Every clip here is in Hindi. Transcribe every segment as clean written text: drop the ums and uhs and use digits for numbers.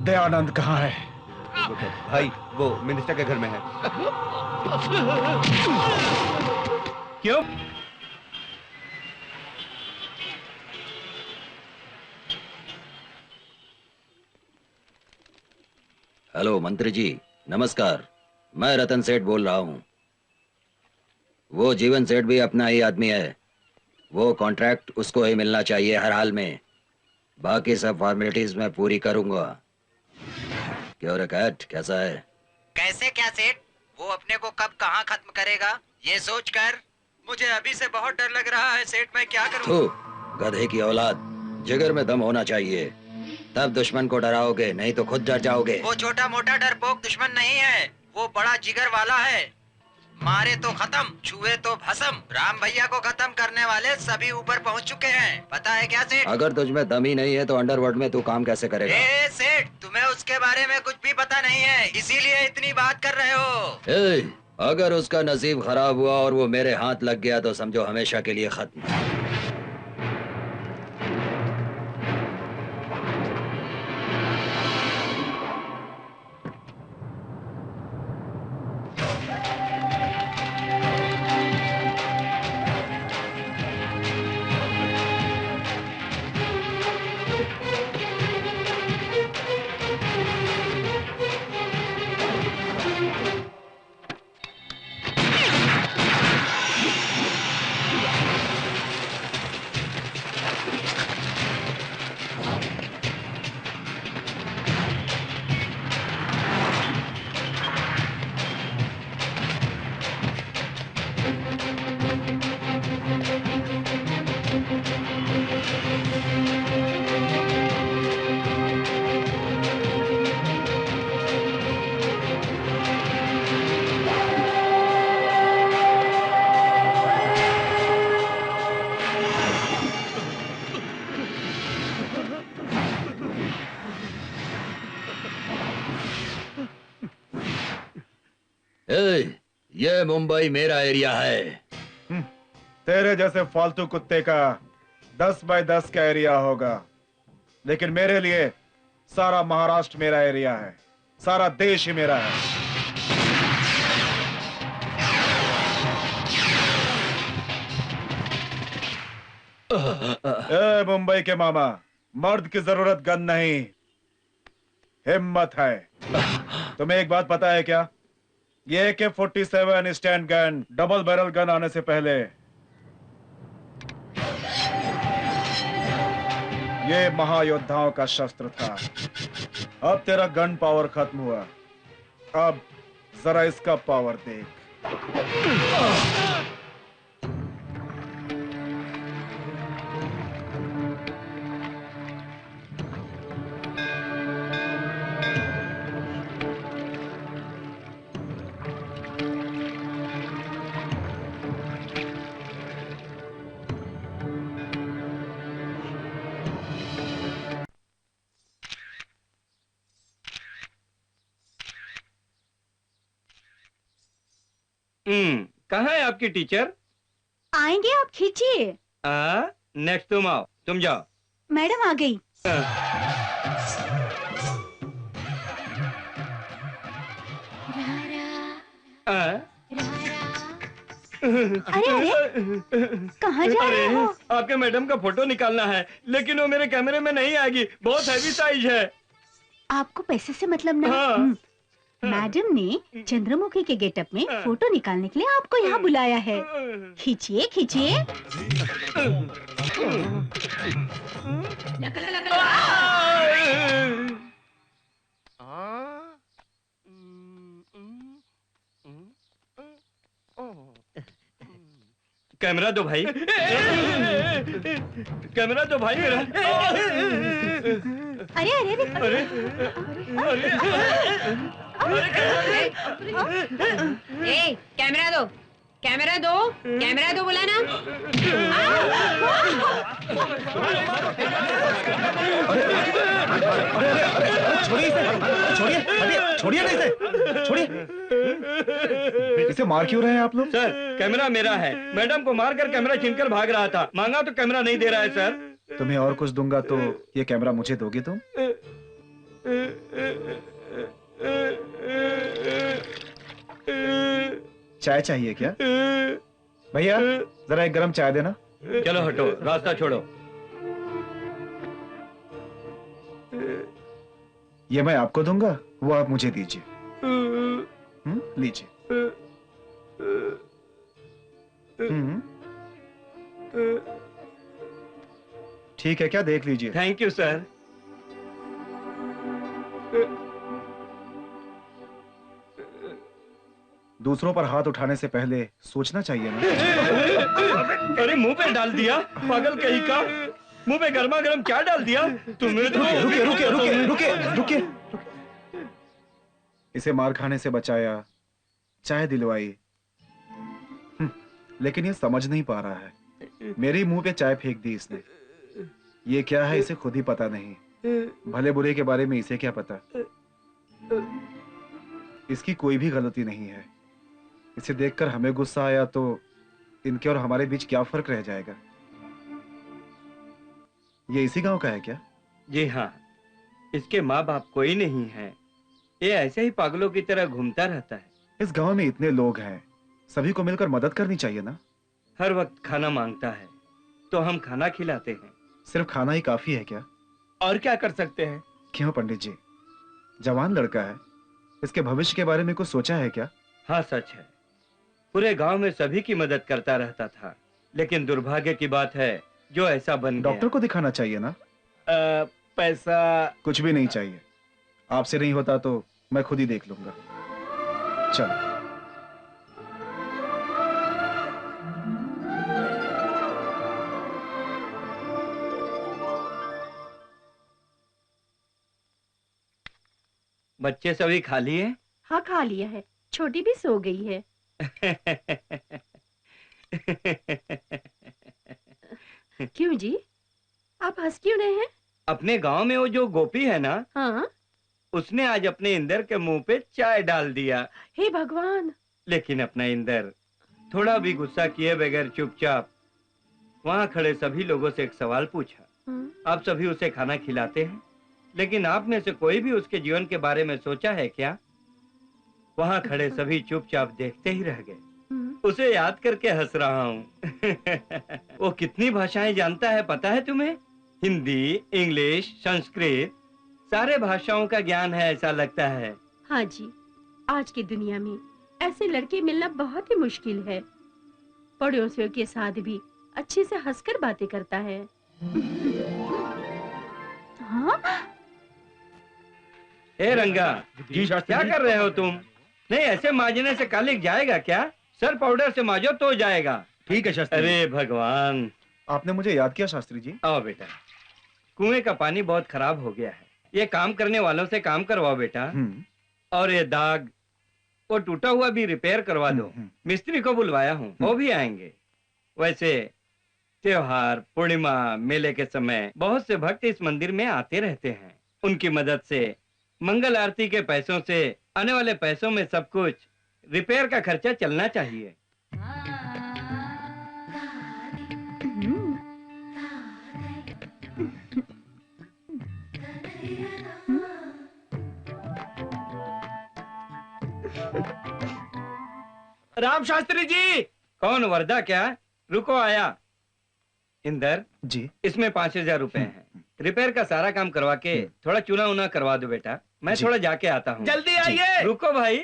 दयानंद कहाँ है? भाई वो मिनिस्टर के घर में है। क्यों? हेलो मंत्री जी, नमस्कार। मैं रतन सेठ बोल रहा हूँ। वो जीवन सेठ भी अपना ही आदमी है। वो कॉन्ट्रैक्ट उसको ही मिलना चाहिए हर हाल में। बाकी सब फॉर्मेलिटीज मैं पूरी करूंगा। क्यों रे कैट, कैसा है? कैसे क्या सेठ? वो अपने को कब कहाँ खत्म करेगा ये सोचकर मुझे अभी से बहुत डर लग रहा है सेठ। मैं क्या करूँ? गधे की औलाद, जिगर में दम होना चाहिए, तब दुश्मन को डराओगे, नहीं तो खुद डर जाओगे। वो छोटा मोटा डरपोक दुश्मन नहीं है, वो बड़ा जिगर वाला है। मारे तो खत्म, छुए तो भस्म। राम भैया को खत्म करने वाले सभी ऊपर पहुंच चुके हैं। पता है क्या सेठ? अगर तुझमें दम ही नहीं है तो अंडरवर्ल्ड में तू काम कैसे करेगा? सेठ, तुम्हें उसके बारे में कुछ भी पता नहीं है, इसीलिए इतनी बात कर रहे हो। अगर उसका नसीब खराब हुआ और वो मेरे हाथ लग गया तो समझो हमेशा के लिए खत्म। ये मुंबई मेरा एरिया है। तेरे जैसे फालतू कुत्ते का 10 बाय 10 का एरिया होगा, लेकिन मेरे लिए सारा महाराष्ट्र मेरा एरिया है, सारा देश ही मेरा है। मुंबई के मामा, मर्द की जरूरत गन नहीं, हिम्मत है। तुम्हें एक बात पता है क्या? ये AK-47 stand gun double barrel gun आने से पहले ये महायोद्धाओं का शस्त्र था। अब तेरा गन पावर खत्म हुआ, अब जरा इसका पावर देख। कहाँ है आपकी टीचर? आएंगे, आप खींचिए। नेक्स्ट तुम आओ, तुम जाओ। मैडम आ गई। अरे अरे, कहाँ जा रहे हो? आपके मैडम का फोटो निकालना है, लेकिन वो मेरे कैमरे में नहीं आएगी, बहुत हैवी साइज है। आपको पैसे से मतलब नहीं। हाँ। मैडम ने चंद्रमुखी के गेटअप में फोटो निकालने के लिए आपको यहाँ बुलाया है। खींचिए खींचिए। कैमरा दो भाई। कैमरा दो भाई मेरा। अरे अरे अरे ए, कैमरा दो, कैमरा दो, कैमरा दो बोला ना। छोड़िए इसे, छोड़िए, हटिए, छोड़िए ना इसे, छोड़िए। इसे मार क्यों रहे हैं आप लोग? सर, कैमरा मेरा है। मैडम को मारकर कैमरा छीनकर भाग रहा था। मांगा तो कैमरा नहीं दे रहा है सर। तुम्हें और कुछ दूंगा तो ये कैमरा मुझे दोगे तुम? चाय चाहिए क्या? भैया जरा एक गरम चाय देना। चलो हटो, रास्ता छोड़ो। ये मैं आपको दूंगा, वो आप मुझे दीजिए। लीजिए। ठीक है क्या? देख लीजिए। Thank you sir. दूसरों पर हाथ उठाने से पहले सोचना चाहिए ना। अरे मुंह पे डाल दिया, पागल कहीं का। मुंह पे गर्मा गर्म क्या डाल दिया तुम्हें? तो रुके रुके रुके रुके रुके। इसे मार खाने से बचाया, चाय दिलवाई, लेकिन ये समझ नहीं पा रहा है। मेरे मुंह पे चाय फेंक दी इसने। ये क्या है इसे खुद ही पता नहीं। भले बुरे के बारे में इसे क्या पता। इसकी कोई भी गलती नहीं है। इसे देखकर हमें गुस्सा आया तो इनके और हमारे बीच क्या फर्क रह जाएगा? ये इसी गांव का है क्या? जी हाँ, इसके माँ बाप कोई नहीं है। ये ऐसे ही पागलों की तरह घूमता रहता है। इस गांव में इतने लोग हैं, सभी को मिलकर मदद करनी चाहिए ना। हर वक्त खाना मांगता है तो हम खाना खिलाते हैं। सिर्फ खाना ही काफी है क्या? और क्या कर सकते हैं? क्यों पंडित जी, जवान लड़का है, इसके भविष्य के बारे में कुछ सोचा है क्या? हाँ सच है, पूरे गांव में सभी की मदद करता रहता था, लेकिन दुर्भाग्य की बात है जो ऐसा बन गया। डॉक्टर को दिखाना चाहिए ना। पैसा कुछ भी नहीं चाहिए। आपसे नहीं होता तो मैं खुद ही देख लूंगा। चलो। बच्चे सभी खा लिए? हाँ खा लिया है, छोटी भी सो गई है। क्यों जी, आप हंस क्यों रहे हैं? अपने गांव में वो जो गोपी है ना, हाँ? उसने आज अपने इंदर के मुंह पे चाय डाल दिया। हे भगवान! लेकिन अपना इंदर थोड़ा भी गुस्सा किए बगैर चुपचाप वहां खड़े सभी लोगों से एक सवाल पूछा। आप सभी उसे खाना खिलाते हैं, लेकिन आप में से कोई भी उसके जीवन के बारे में सोचा है क्या? वहां खड़े सभी चुपचाप देखते ही रह गए। उसे याद करके हंस रहा हूँ। वो कितनी भाषाएं जानता है पता है तुम्हें? हिंदी, इंग्लिश, संस्कृत, सारे भाषाओं का ज्ञान है ऐसा लगता है। हाँ जी, आज की दुनिया में ऐसे लड़के मिलना बहुत ही मुश्किल है। पड़ोसियों के साथ भी अच्छे से हंसकर बातें करता है। हाँ? ए रंगा, क्या कर रहे हो तुम? नहीं, ऐसे मांजने से कालिक जाएगा क्या? सर पाउडर से मांजो तो जाएगा। ठीक है शास्त्री जी। अरे भगवान। आपने मुझे याद किया शास्त्री जी। आओ बेटा, कुएं का पानी बहुत खराब हो गया है, ये काम करने वालों से काम करवाओ बेटा। और ये दाग, वो टूटा हुआ भी रिपेयर करवा दो। मिस्त्री को बुलवाया हूँ, वो भी आएंगे। वैसे त्योहार, पूर्णिमा, मेले के समय बहुत से भक्त इस मंदिर में आते रहते हैं। उनकी मदद से, मंगल आरती के पैसों से, आने वाले पैसों में सब कुछ रिपेयर का खर्चा चलना चाहिए। राम शास्त्री जी। कौन? वरदा क्या? रुको, आया। इंदर जी। इसमें 5,000 रुपए हैं। रिपेयर का सारा काम करवा के थोड़ा चूना उना करवा दो बेटा। मैं थोड़ा जाके आता हूँ। जल्दी आइए। रुको भाई।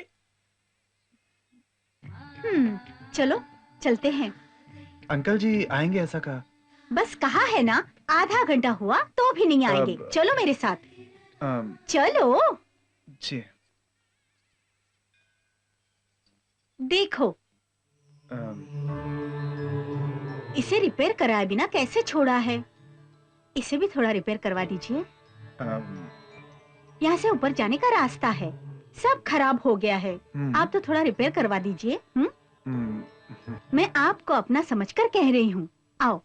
चलो चलते हैं। अंकल जी आएंगे ऐसा कहा? बस कहा है ना, आधा घंटा हुआ तो भी नहीं आएंगे। चलो मेरे साथ। चलो। जी। देखो, इसे रिपेयर कराए बिना कैसे छोड़ा है। इसे भी थोड़ा रिपेयर करवा दीजिए। यहाँ से ऊपर जाने का रास्ता है, सब खराब हो गया है। आप तो थोड़ा रिपेयर करवा दीजिए। मैं आपको अपना समझकर कह रही हूँ। आओ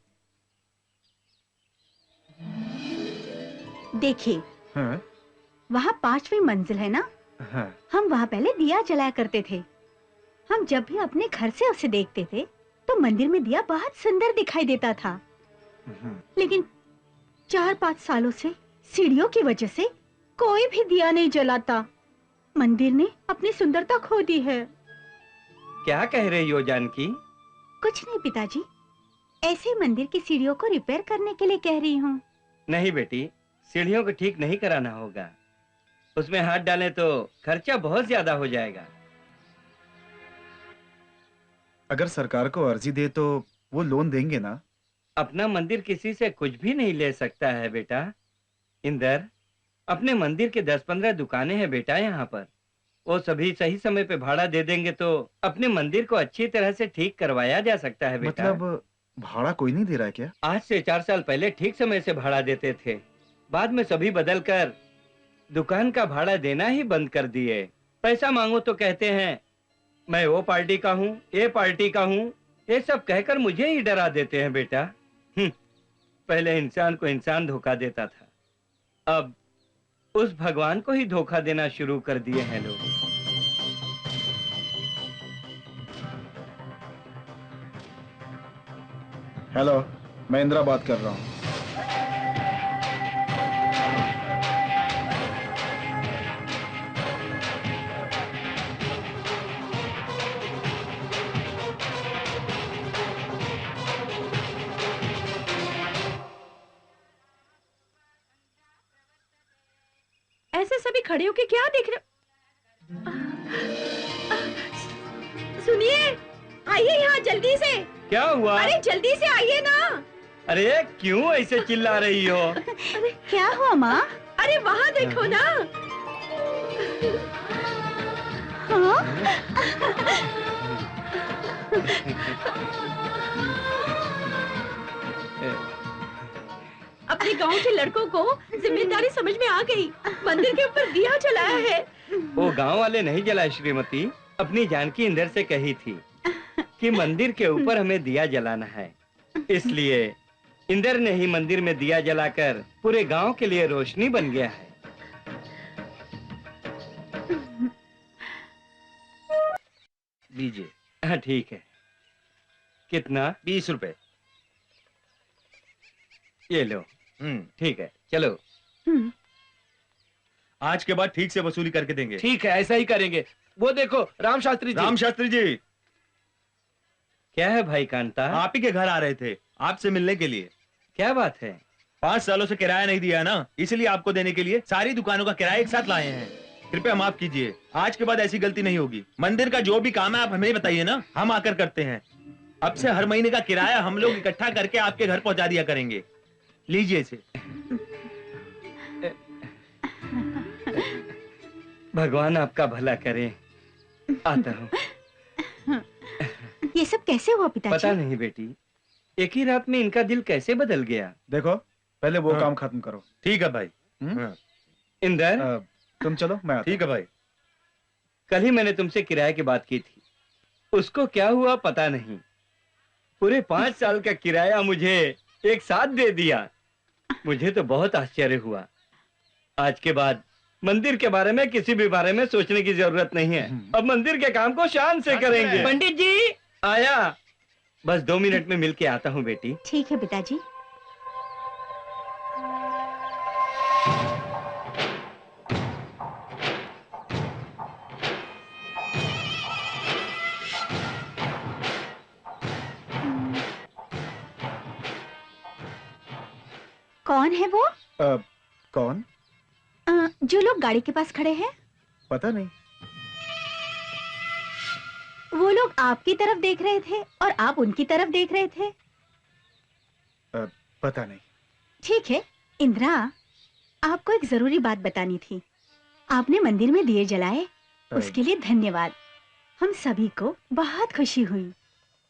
देखिए। वहाँ 5वीं मंजिल है ना? हम वहाँ पहले दिया जलाया करते थे। हम जब भी अपने घर से उसे देखते थे तो मंदिर में दिया बहुत सुंदर दिखाई देता था। लेकिन 4-5 सालों से सीढ़ियों की वजह से कोई भी दिया नहीं जलाता। मंदिर ने अपनी सुंदरता खो दी है। क्या कह रही हो जानकी? कुछ नहीं पिताजी, ऐसे मंदिर की सीढ़ियों को रिपेयर करने के लिए कह रही हूँ। नहीं बेटी, सीढ़ियों को ठीक नहीं कराना होगा। उसमें हाथ डालें तो खर्चा बहुत ज्यादा हो जाएगा। अगर सरकार को अर्जी दे तो वो लोन देंगे ना? अपना मंदिर किसी से कुछ भी नहीं ले सकता है बेटा। इंदर, अपने मंदिर के 10-15 दुकानें हैं बेटा यहाँ पर। वो सभी सही समय पे भाड़ा दे देंगे तो अपने मंदिर को अच्छी तरह से ठीक करवाया जा सकता है बेटा। मतलब भाड़ा कोई नहीं दे रहा है क्या? आज से 4 साल पहले ठीक समय से भाड़ा देते थे, बाद में सभी बदल कर दुकान का भाड़ा देना ही बंद कर दिए। पैसा मांगो तो कहते हैं मैं वो पार्टी का हूँ, ये पार्टी का हूँ, ये सब कहकर मुझे ही डरा देते हैं बेटा। पहले इंसान को इंसान धोखा देता था, अब उस भगवान को ही धोखा देना शुरू कर दिए हैं लोग। हेलो, मैं इंदिरा बात कर रहा हूँ। ऐसे सभी खड़े होके क्या देख रहे? सुनिए, आइए यहाँ जल्दी से। क्या हुआ? अरे जल्दी से आइए ना। अरे क्यों ऐसे चिल्ला रही हो? अरे क्या हुआ माँ? अरे वहाँ देखो ना। हाँ? अपने गांव के लड़कों को जिम्मेदारी समझ में आ गई। मंदिर के ऊपर दिया जलाया है। वो गांव वाले नहीं जलाए श्रीमती, अपनी जानकी इंदर से कही थी कि मंदिर के ऊपर हमें दिया जलाना है, इसलिए इंदर ने ही मंदिर में दिया जलाकर पूरे गांव के लिए रोशनी बन गया है। लीजिए। हाँ ठीक है। कितना? 20 रुपए। ये लो। ठीक है, चलो। आज के बाद ठीक से वसूली करके देंगे। ठीक है, ऐसा ही करेंगे। वो देखो राम शास्त्री जी। राम शास्त्री जी। क्या है भाई कांता? आप ही के घर आ रहे थे आपसे मिलने के लिए। क्या बात है? 5 सालों से किराया नहीं दिया ना, इसलिए आपको देने के लिए सारी दुकानों का किराया एक साथ लाए हैं। कृपया माफ कीजिए, आज के बाद ऐसी गलती नहीं होगी। मंदिर का जो भी काम है आप हमें बताइए ना, हम आकर करते हैं। अब से हर महीने का किराया हम लोग इकट्ठा करके आपके घर पहुंचा दिया करेंगे। लीजिए इसे। भगवान आपका भला करे। आता हूँ। ये सब कैसे हुआ पिताजी? पता नहीं बेटी, एक ही रात में इनका दिल कैसे बदल गया। देखो पहले वो हाँ। काम खत्म करो। ठीक है भाई। हम्म? हाँ, इंदर, तुम चलो, मैं आता ठीक है भाई। कल ही मैंने तुमसे किराए की बात की थी, उसको क्या हुआ पता नहीं। पूरे 5 साल का किराया मुझे एक साथ दे दिया। मुझे तो बहुत आश्चर्य हुआ। आज के बाद मंदिर के बारे में, किसी भी बारे में सोचने की जरूरत नहीं है। अब मंदिर के काम को शान से करेंगे। पंडित जी आया, बस 2 मिनट में मिल के आता हूँ बेटी। ठीक है पिताजी। कौन है वो? कौन? जो लोग गाड़ी के पास खड़े हैं। पता नहीं। वो लोग आपकी तरफ देख रहे थे और आप उनकी तरफ देख रहे थे। पता नहीं। ठीक है इंदिरा, आपको एक जरूरी बात बतानी थी। आपने मंदिर में दिए जलाए, उसके लिए धन्यवाद। हम सभी को बहुत खुशी हुई।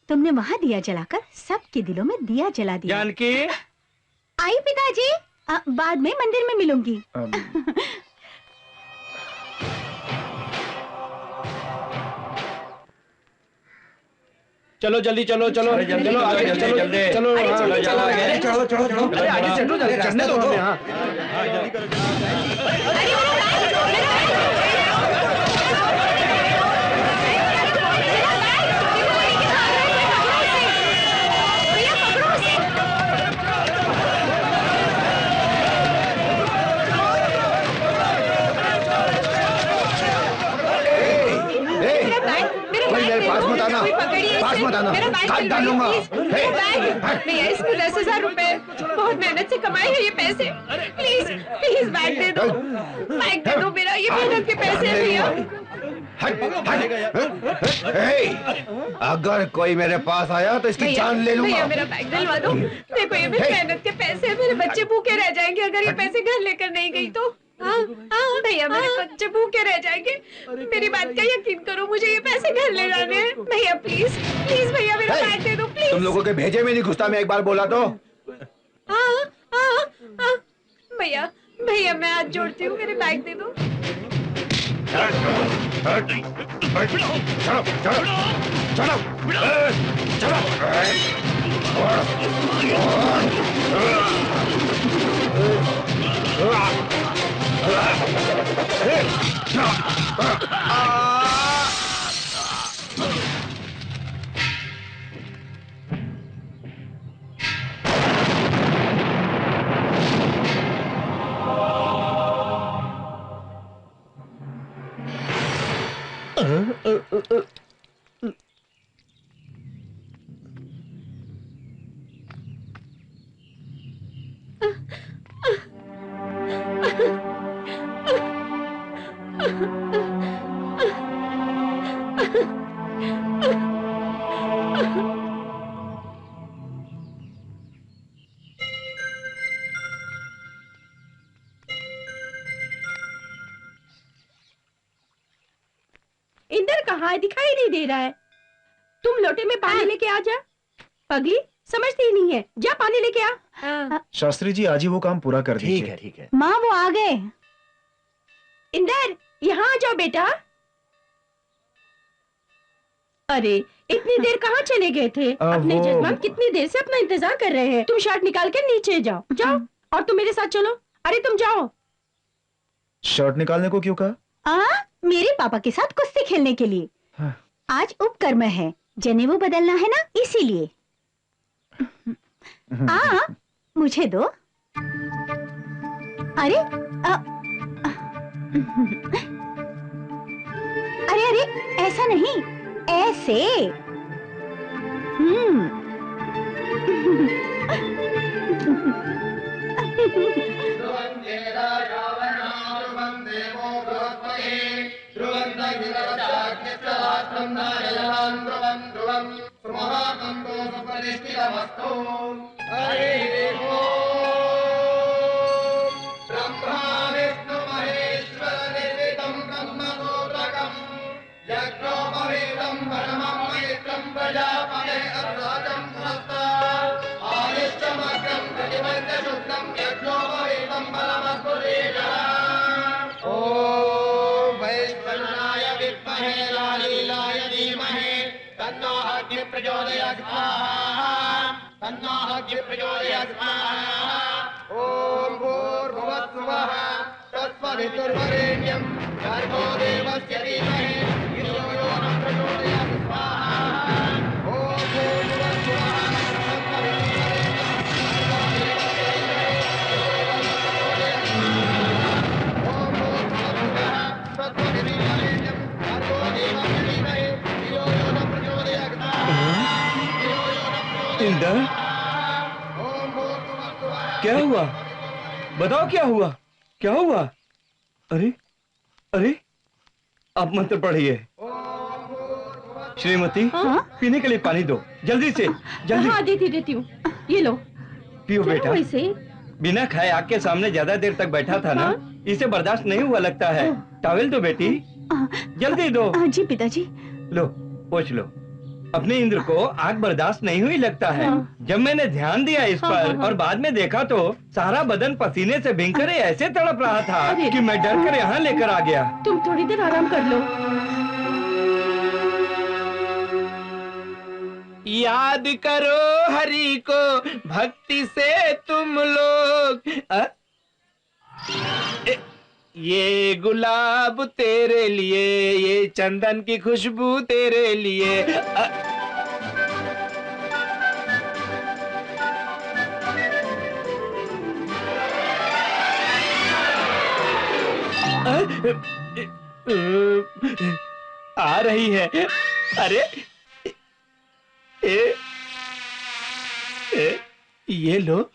तुमने वहाँ दिया जलाकर सबके दिलों में दिया जला दिया। जानकी, आई पिताजी, बाद में मंदिर में मिलूंगी। चलो जल्दी, चलो चलो अरे जल्दी, चलो आगे, जल्दी, चलो जल्दी। चलो, अरे हाँ, जल्दी, चलो, चलो, आगे। चलो चलो चलो। अरे आगे चलो, चढ़ने दो हमें, हाँ। हाँ, जल्दी करो, मेरे पास मत आना, पास मत आना, काट डालूंगा। भैया इसको 10,000 रुपए, बहुत मेहनत से कमाए हैं ये पैसे। प्लीज प्लीज बैग दे दो, बैग दे दो मेरा, ये मेहनत के पैसे हैं भैया। अगर कोई मेरे पास आया तो इसकी जान ले लूंगा। भैया मेरा बैग दिलवा दो। देखो ये मेरी मेहनत के पैसे हैं, मेरे बच्चे भूखे रह जाएंगे अगर ये पैसे घर लेकर नहीं गई तो। हाँ भैया मेरे बच्चे भूखे रह जाएंगे, मेरी बात का यकीन करो, मुझे ये पैसे घर ले जाने हैं। भैया प्लीज प्लीज भैया मेरा बैग दे दो प्लीज। तुम लोगों के भेजे में नहीं घुसता, मैं एक बार बोला तो। भैया भैया मैं हाथ जोड़ती हूँ, मेरे बैग दे दो। इंदर कहाँ है, दिखाई नहीं दे रहा है। तुम लोटे में पानी लेके आ जा। पगली समझती ही नहीं है, जा पानी लेके आ। शास्त्री जी आज ही वो काम पूरा कर दीजिए। ठीक है। माँ वो आ गए। इंदर यहाँ आ जाओ बेटा। अरे इतनी देर कहाँ चले गए थे? अपने वो- जजमान कितनी देर से अपना इंतजार कर रहे हैं। तुम शर्ट निकाल के नीचे जाओ, जाओ। और तुम मेरे साथ चलो। अरे तुम जाओ। शर्ट निकालने को क्यों कहा? मेरे पापा के साथ कुश्ती खेलने के लिए। हाँ। आज उपकर्म है, जनेऊ बदलना है ना, इसीलिए। मुझे दो। अरे अरे अरे ऐसा नहीं, ऐसे। ब्रह्मा विष्णु महेश्वर निर्मितं ब्रह्मसूत्रकं यज्ञो ओम भूर्भुवस्सुवः तत्सवितुर्वरेण्यं भर्गो देवस्य धीमहि धियो यो न प्रचोदयात् स्वाहा। ओम भूर्भुवस्सुवः तत्सवितुर्वरेण्यं भर्गो देवस्य धीमहि धियो यो न प्रचोदयात् स्वाहा। इंदर, क्या हुआ? बताओ क्या हुआ? क्या हुआ? अरे अरे, आप मंत्र पढ़िए। श्रीमती, पीने के लिए पानी दो, जल्दी से जल्दी। हाँ देती हूँ, ये लो। पियो बेटा। इसे बिना खाए आग के सामने ज्यादा देर तक बैठा था ना, इसे बर्दाश्त नहीं हुआ लगता है। टॉवेल दो बेटी, जल्दी दो। जी पिताजी। लो, पोंछ लो। अपने इंद्र को आग बर्दाश्त नहीं हुई लगता है। जब मैंने ध्यान दिया इस पर और बाद में देखा तो सारा बदन पसीने से भींकर ऐसे तड़प रहा था कि मैं डर कर यहाँ लेकर आ गया। तुम थोड़ी देर आराम कर लो। याद करो हरि को भक्ति से तुम लोग। ये गुलाब तेरे लिए, ये चंदन की खुशबू तेरे लिए। आ रही है। अरे ये लो,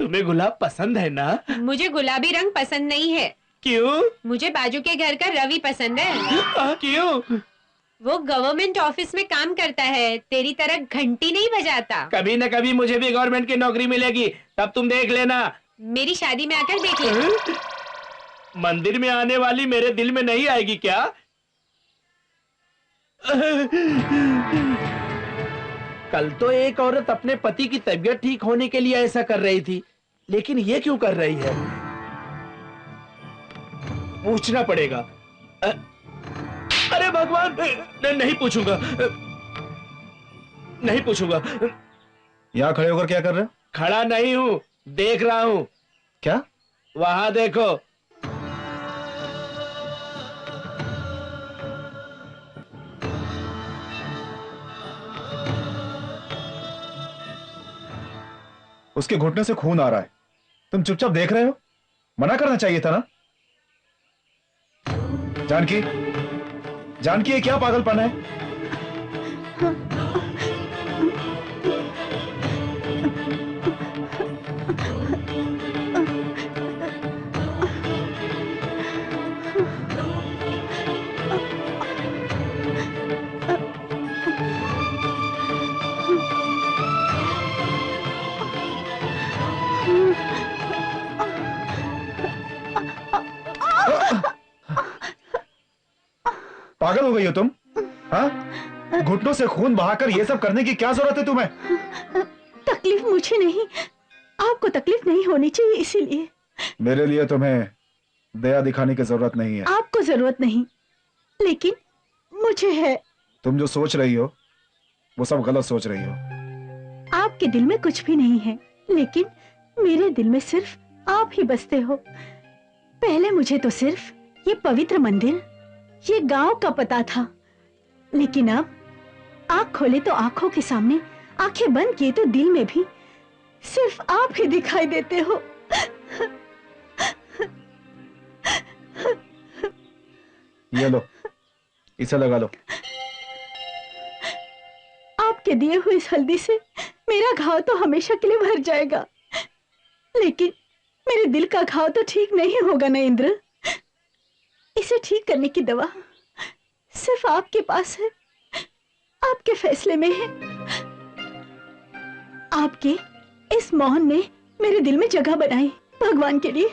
तुम्हें गुलाब पसंद है ना? मुझे गुलाबी रंग पसंद नहीं है। क्यों? मुझे बाजू के घर का रवि पसंद है। क्यों? वो गवर्नमेंट ऑफिस में काम करता है, तेरी तरह घंटी नहीं बजाता। कभी न कभी मुझे भी गवर्नमेंट की नौकरी मिलेगी, तब तुम देख लेना। मेरी शादी में आकर देख ले। मंदिर में आने वाली मेरे दिल में नहीं आएगी क्या? कल तो एक औरत अपने पति की तबीयत ठीक होने के लिए ऐसा कर रही थी, लेकिन ये क्यों कर रही है? पूछना पड़ेगा। अरे भगवान, नहीं पूछूंगा, नहीं पूछूंगा। यहाँ खड़े होकर क्या कर रहे हो? खड़ा नहीं हूँ, देख रहा हूँ। क्या? वहां देखो। उसके घुटने से खून आ रहा है, तुम चुपचाप देख रहे हो? मना करना चाहिए था ना। जानकी, जानकी, ये क्या पागलपन है? पागल हो गई हो तुम? हाँ? घुटनों से खून बहाकर ये सब करने की क्या जरूरत है तुम्हें? तकलीफ मुझे नहीं, आपको तकलीफ नहीं होनी चाहिए, इसीलिए। मेरे लिए तुम्हें दया दिखाने की जरूरत नहीं है। आपको जरूरत नहीं, लेकिन मुझे है। तुम जो सोच रही हो वो सब गलत सोच रही हो। आपके दिल में कुछ भी नहीं है, लेकिन मेरे दिल में सिर्फ आप ही बसते हो। पहले मुझे तो सिर्फ ये पवित्र मंदिर, ये गांव का पता था, लेकिन अब आंख खोले तो आंखों के सामने, आंखें बंद किए तो दिल में भी सिर्फ आप ही दिखाई देते हो। ये लो, इसे लगा लो। आपके दिए हुए इस हल्दी से मेरा घाव तो हमेशा के लिए भर जाएगा, लेकिन मेरे दिल का घाव तो ठीक नहीं होगा ना इंद्र। इसे ठीक करने की दवा सिर्फ आपके पास है, आपके फैसले में है। आपके इस मौन ने मेरे दिल में जगह बनाई। भगवान के लिए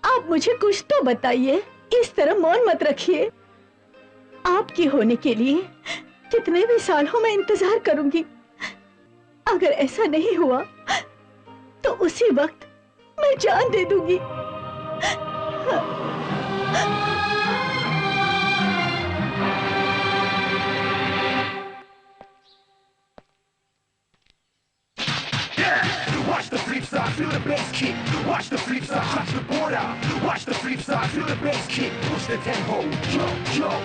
आप मुझे कुछ तो बताइए, इस तरह मौन मत रखिए। आपकी होने के लिए कितने भी साल हो मैं इंतजार करूंगी। अगर ऐसा नहीं हुआ तो उसी वक्त मैं जान दे दूंगी। side, feel the bass kick. Watch the flip side, touch the border. Watch the flip side, feel the bass kick. Push the tempo, jump, jump.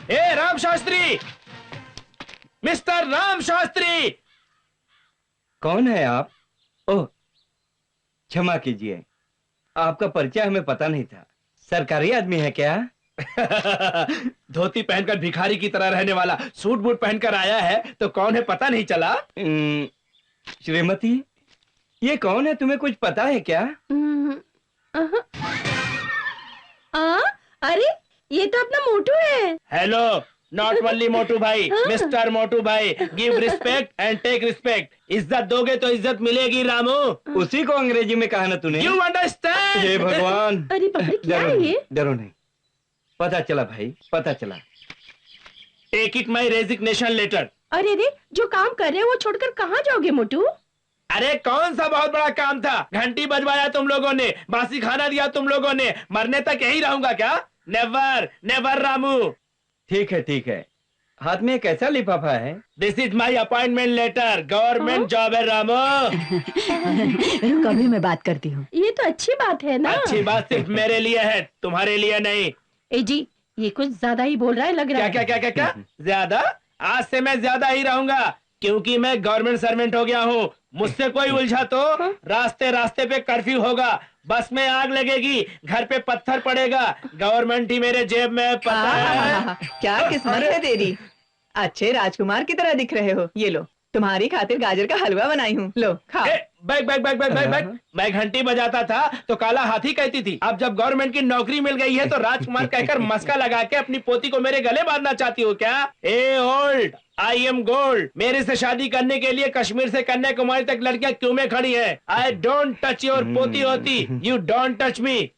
A Ram Shastri, mister Ram Shastri. कौन है आप? ओह, क्षमा कीजिए, आपका परिचय हमें पता नहीं था। सरकारी आदमी है क्या? धोती पहनकर भिखारी की तरह रहने वाला सूट बूट पहनकर आया है तो कौन है पता नहीं चला? श्रीमती, ये कौन है, तुम्हें कुछ पता है क्या? अरे ये तो अपना मोटू है। हेलो, नॉट ओनली मोटू भाई, मिस्टर मोटू भाई। Give respect and take respect. इज्जत दोगे तो इज्जत मिलेगी रामू। उसी को अंग्रेजी में कहा ना तूने। You understand? हे भगवान। अरे बाप रे, क्या है ये? डरो नहीं, पता चला भाई, पता चला। Take it my resignation letter. अरे रे, जो काम कर रहे हो वो छोड़कर कहाँ जाओगे मोटू? अरे कौन सा बहुत बड़ा काम था? घंटी बजवाया तुम लोगों ने, बासी खाना दिया तुम लोगों ने, मरने तक यही रहूंगा क्या? Never never Ramu. ठीक है ठीक है, हाथ में एक ऐसा लिफाफा है। This is my appointment letter, government job है रामू। रुक, अभी मैं बात करती हूँ। ये तो अच्छी बात है ना। अच्छी बात सिर्फ मेरे लिए है, तुम्हारे लिए नहीं। ए जी, ये कुछ ज्यादा ही बोल रहा है लग रहा क्या है। क्या क्या क्या क्या? ज्यादा? आज से मैं ज्यादा ही रहूंगा, क्योंकि मैं गवर्नमेंट सर्वेंट हो गया हूँ। मुझसे कोई उलझा तो रास्ते रास्ते पे कर्फ्यू होगा, बस में आग लगेगी, घर पे पत्थर पड़ेगा, गवर्नमेंट ही मेरे जेब में, पता है? क्या किस्मत है तेरी, अच्छे राजकुमार की तरह दिख रहे हो। ये लो, तुम्हारी खातिर गाजर का हलवा बनाई हूँ, लो खाओ। Bag bag bag bag bag bag. मैं घंटी बजाता था तो काला हाथी कहती थी, अब जब गवर्नमेंट की नौकरी मिल गई है तो राजकुमार कहकर मस्का लगा के अपनी पोती को मेरे गले बांधना चाहती हो क्या? ए ओल्ड, आई एम गोल्ड। मेरे से शादी करने के लिए कश्मीर से कन्याकुमारी तक लड़कियां क्यों में खड़ी हैं? आई डोंट टच योर पोती होती, यू डोंट टच मी।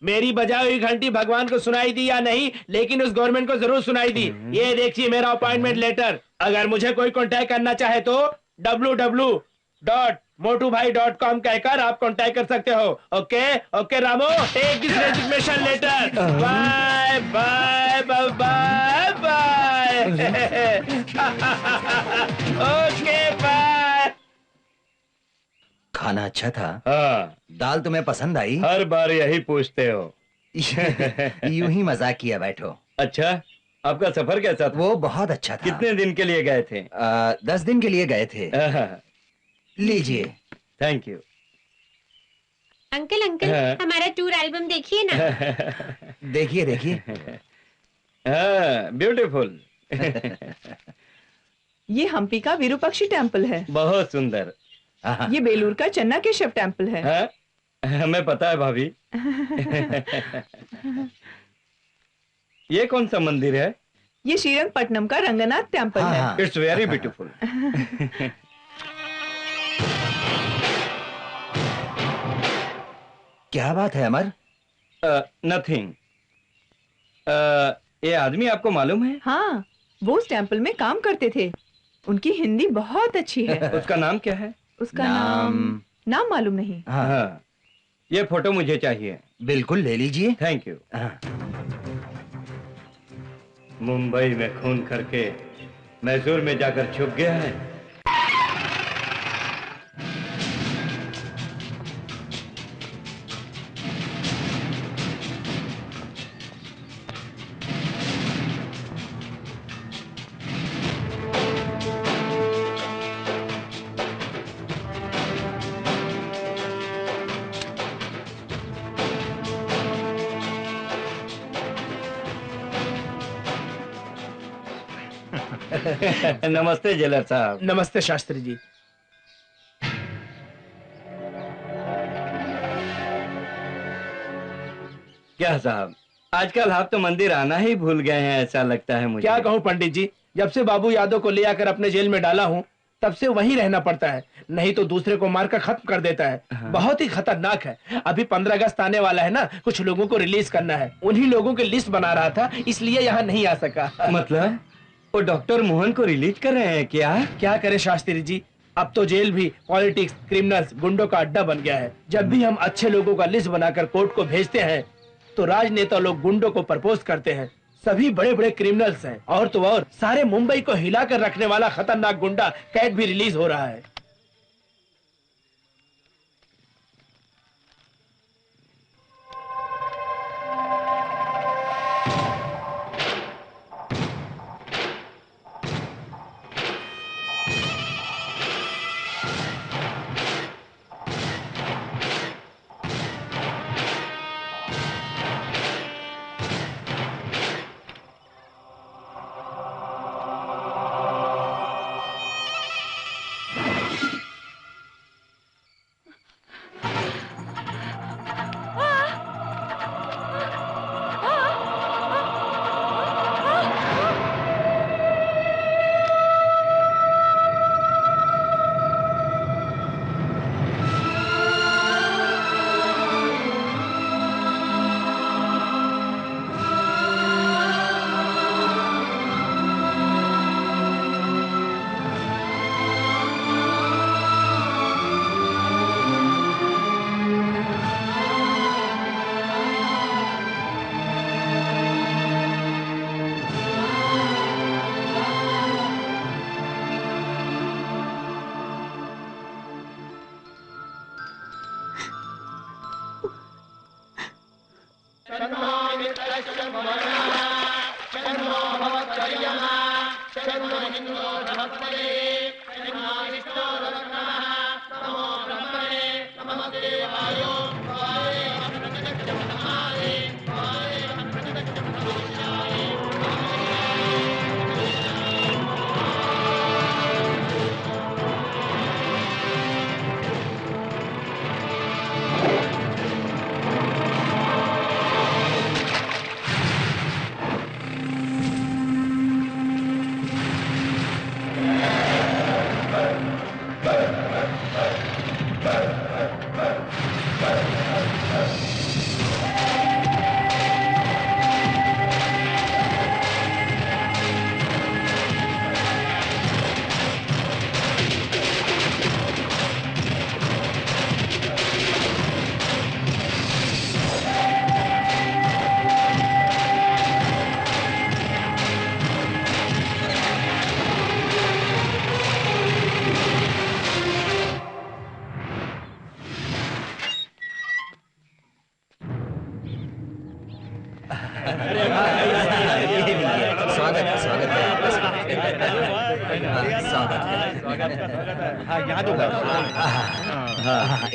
मेरी बजाई हुई घंटी भगवान को सुनाई दी या नहीं, लेकिन उस गवर्नमेंट को जरूर सुनाई दी। ये देखिए मेरा अपॉइंटमेंट लेटर। अगर मुझे कोई कांटेक्ट करना चाहे तो www.motubhai.com कहकर आप कांटेक्ट कर सकते हो। Okay okay Ramu, take this resignation letter. Bye bye bye bye bye. Okay bye. खाना अच्छा था? हाँ। दाल तुम्हें पसंद आई? हर बार यही पूछते हो। यूं ही मजाक किया, बैठो। अच्छा, आपका सफर कैसा था? वो बहुत अच्छा था। कितने दिन के लिए गए थे? 10 दिन के लिए गए थे। लीजिए। Thank you. अंकल अंकल, हमारा टूर एल्बम देखिए ना। देखिए देखिए। ब्यूटीफुल। ये हम्पी का विरूपाक्षी टेम्पल है। बहुत सुंदर। ये बेलूर का चन्ना केशव टेम्पल है। हमें पता है भाभी। ये कौन सा मंदिर है? ये श्रीरंगपट्टनम का रंगनाथ टेम्पल है। It's very beautiful. क्या बात है अमर? नथिंग। ये आदमी आपको मालूम है? हाँ, वो उस टेम्पल में काम करते थे। उनकी हिंदी बहुत अच्छी है। उसका नाम क्या है? उसका नाम मालूम नहीं। हाँ, ये फोटो मुझे चाहिए। बिल्कुल, ले लीजिए। Thank you. मुंबई में खून करके मैसूर में जाकर छुप गया है। नमस्ते जेलर साहब। नमस्ते शास्त्री जी। क्या साहब, आजकल आप तो मंदिर आना ही भूल गए हैं, ऐसा लगता है मुझे। क्या कहूँ पंडित जी, जब से बाबू यादव को ले आकर अपने जेल में डाला हूँ तब से वहीं रहना पड़ता है, नहीं तो दूसरे को मारकर खत्म कर देता है। बहुत ही खतरनाक है। अभी 15 अगस्त आने वाला है ना, कुछ लोगों को रिलीज करना है, उन्हीं लोगों की लिस्ट बना रहा था, इसलिए यहाँ नहीं आ सका। मतलब वो डॉक्टर मोहन को रिलीज कर रहे हैं क्या? क्या करे शास्त्री जी, अब तो जेल भी पॉलिटिक्स, क्रिमिनल्स, गुंडों का अड्डा बन गया है। जब भी हम अच्छे लोगों का लिस्ट बनाकर कोर्ट को भेजते हैं तो राजनेता लोग गुंडों को प्रपोज करते हैं, सभी बड़े बड़े क्रिमिनल्स हैं, और तो और सारे मुंबई को हिलाकर रखने वाला खतरनाक गुंडा कैट भी रिलीज हो रहा है।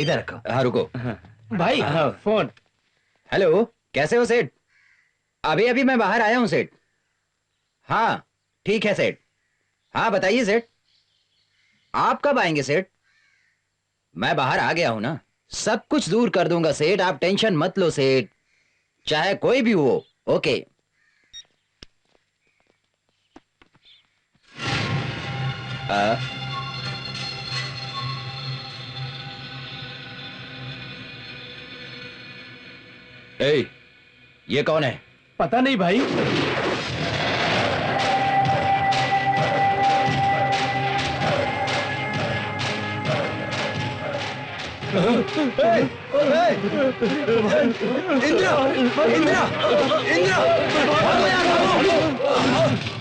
इधर रखो। हाँ रुको भाई फोन। हेलो, कैसे हो सेठ? अभी अभी मैं बाहर आया हूँ सेठ। हाँ ठीक है सेठ। हाँ बताइए सेठ, आप कब आएंगे सेठ? मैं बाहर आ गया हूं ना, सब कुछ दूर कर दूंगा सेठ, आप टेंशन मत लो सेठ, चाहे कोई भी हो। ओके। ए, ये कौन है? पता नहीं भाई। इंद्रा, इंद्रा, इंद्रा, भागो यार, भागो।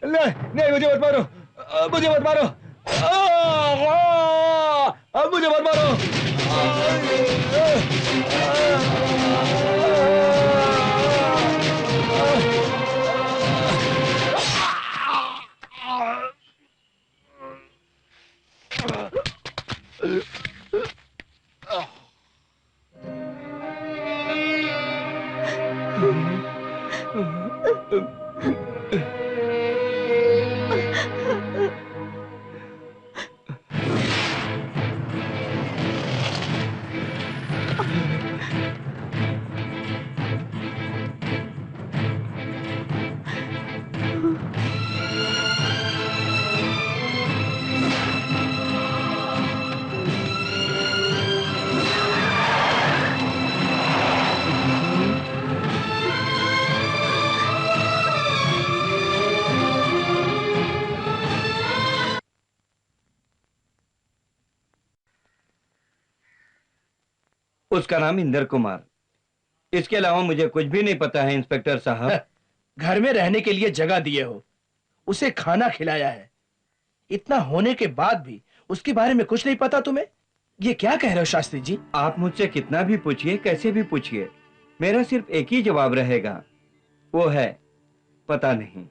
नहीं नहीं, मुझे मत मारो, मुझे मत मारो, मुझे मत मारो। उसका नाम इंदर कुमार। इसके अलावा मुझे कुछ भी नहीं पता है इंस्पेक्टर साहब। घर में रहने के लिए जगह दिए हो, उसे खाना खिलाया है, इतना होने के बाद भी उसके बारे में कुछ नहीं पता तुम्हें? ये क्या कह रहे हो शास्त्री जी? आप मुझसे कितना भी पूछिए, कैसे भी पूछिए, मेरा सिर्फ एक ही जवाब रहेगा, वो है पता नहीं।